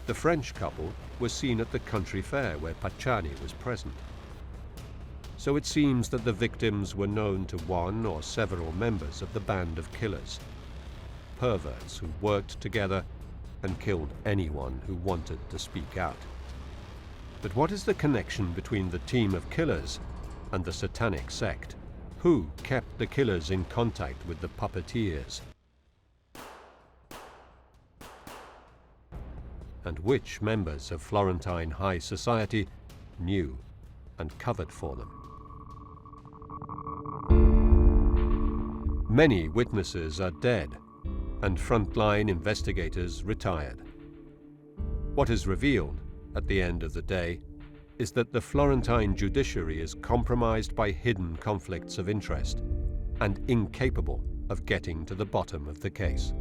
The French couple was seen at the country fair where Pacciani was present. So it seems that the victims were known to one or several members of the band of killers, perverts who worked together and killed anyone who wanted to speak out. But what is the connection between the team of killers and the Satanic sect? Who kept the killers in contact with the puppeteers? And which members of Florentine high society knew and covered for them? Many witnesses are dead, and frontline investigators retired. What is revealed at the end of the day is that the Florentine judiciary is compromised by hidden conflicts of interest and incapable of getting to the bottom of the case.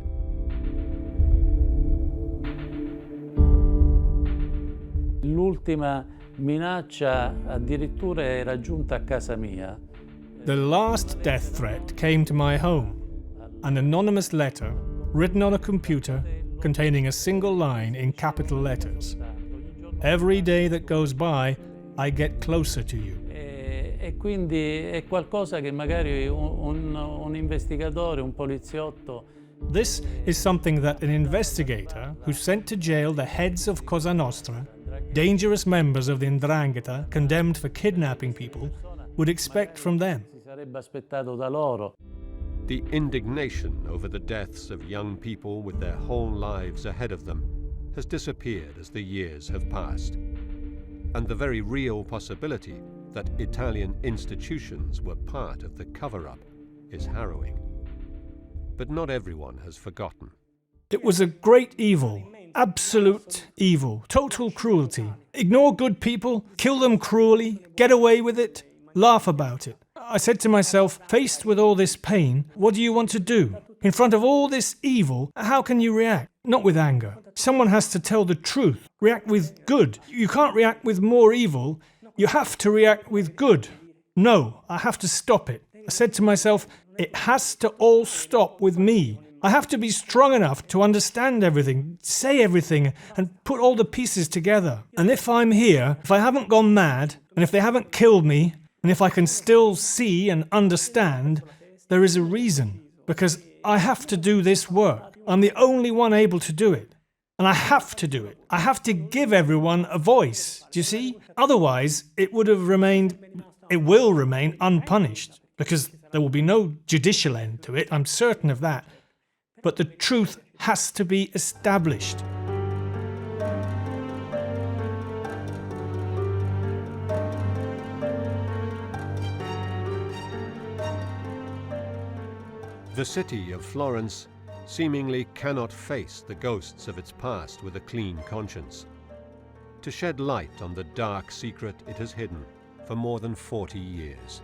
L'ultima minaccia addirittura era giunta a casa mia. The last death threat came to my home. An anonymous letter written on a computer containing a single line in capital letters. Every day that goes by, I get closer to you. E quindi è qualcosa che magari un investigatore, un poliziotto. This is something that an investigator who sent to jail the heads of Cosa Nostra, dangerous members of the 'Ndrangheta condemned for kidnapping people, would expect from them. Sarebbe aspettato da loro. The indignation over the deaths of young people with their whole lives ahead of them has disappeared as the years have passed. And the very real possibility that Italian institutions were part of the cover-up is harrowing. But not everyone has forgotten. It was a great evil, absolute evil, total cruelty. Ignore good people, kill them cruelly, get away with it, laugh about it. I said to myself, faced with all this pain, what do you want to do? In front of all this evil, how can you react? Not with anger. Someone has to tell the truth. React with good. You can't react with more evil. You have to react with good. No, I have to stop it. I said to myself, it has to all stop with me. I have to be strong enough to understand everything, say everything, and put all the pieces together. And if I'm here, if I haven't gone mad, and if they haven't killed me, and if I can still see and understand, there is a reason. Because I have to do this work. I'm the only one able to do it. And I have to do it. I have to give everyone a voice. Do you see? Otherwise, it will remain unpunished. Because there will be no judicial end to it, I'm certain of that. But the truth has to be established. The city of Florence seemingly cannot face the ghosts of its past with a clean conscience. To shed light on the dark secret it has hidden for more than 40 years.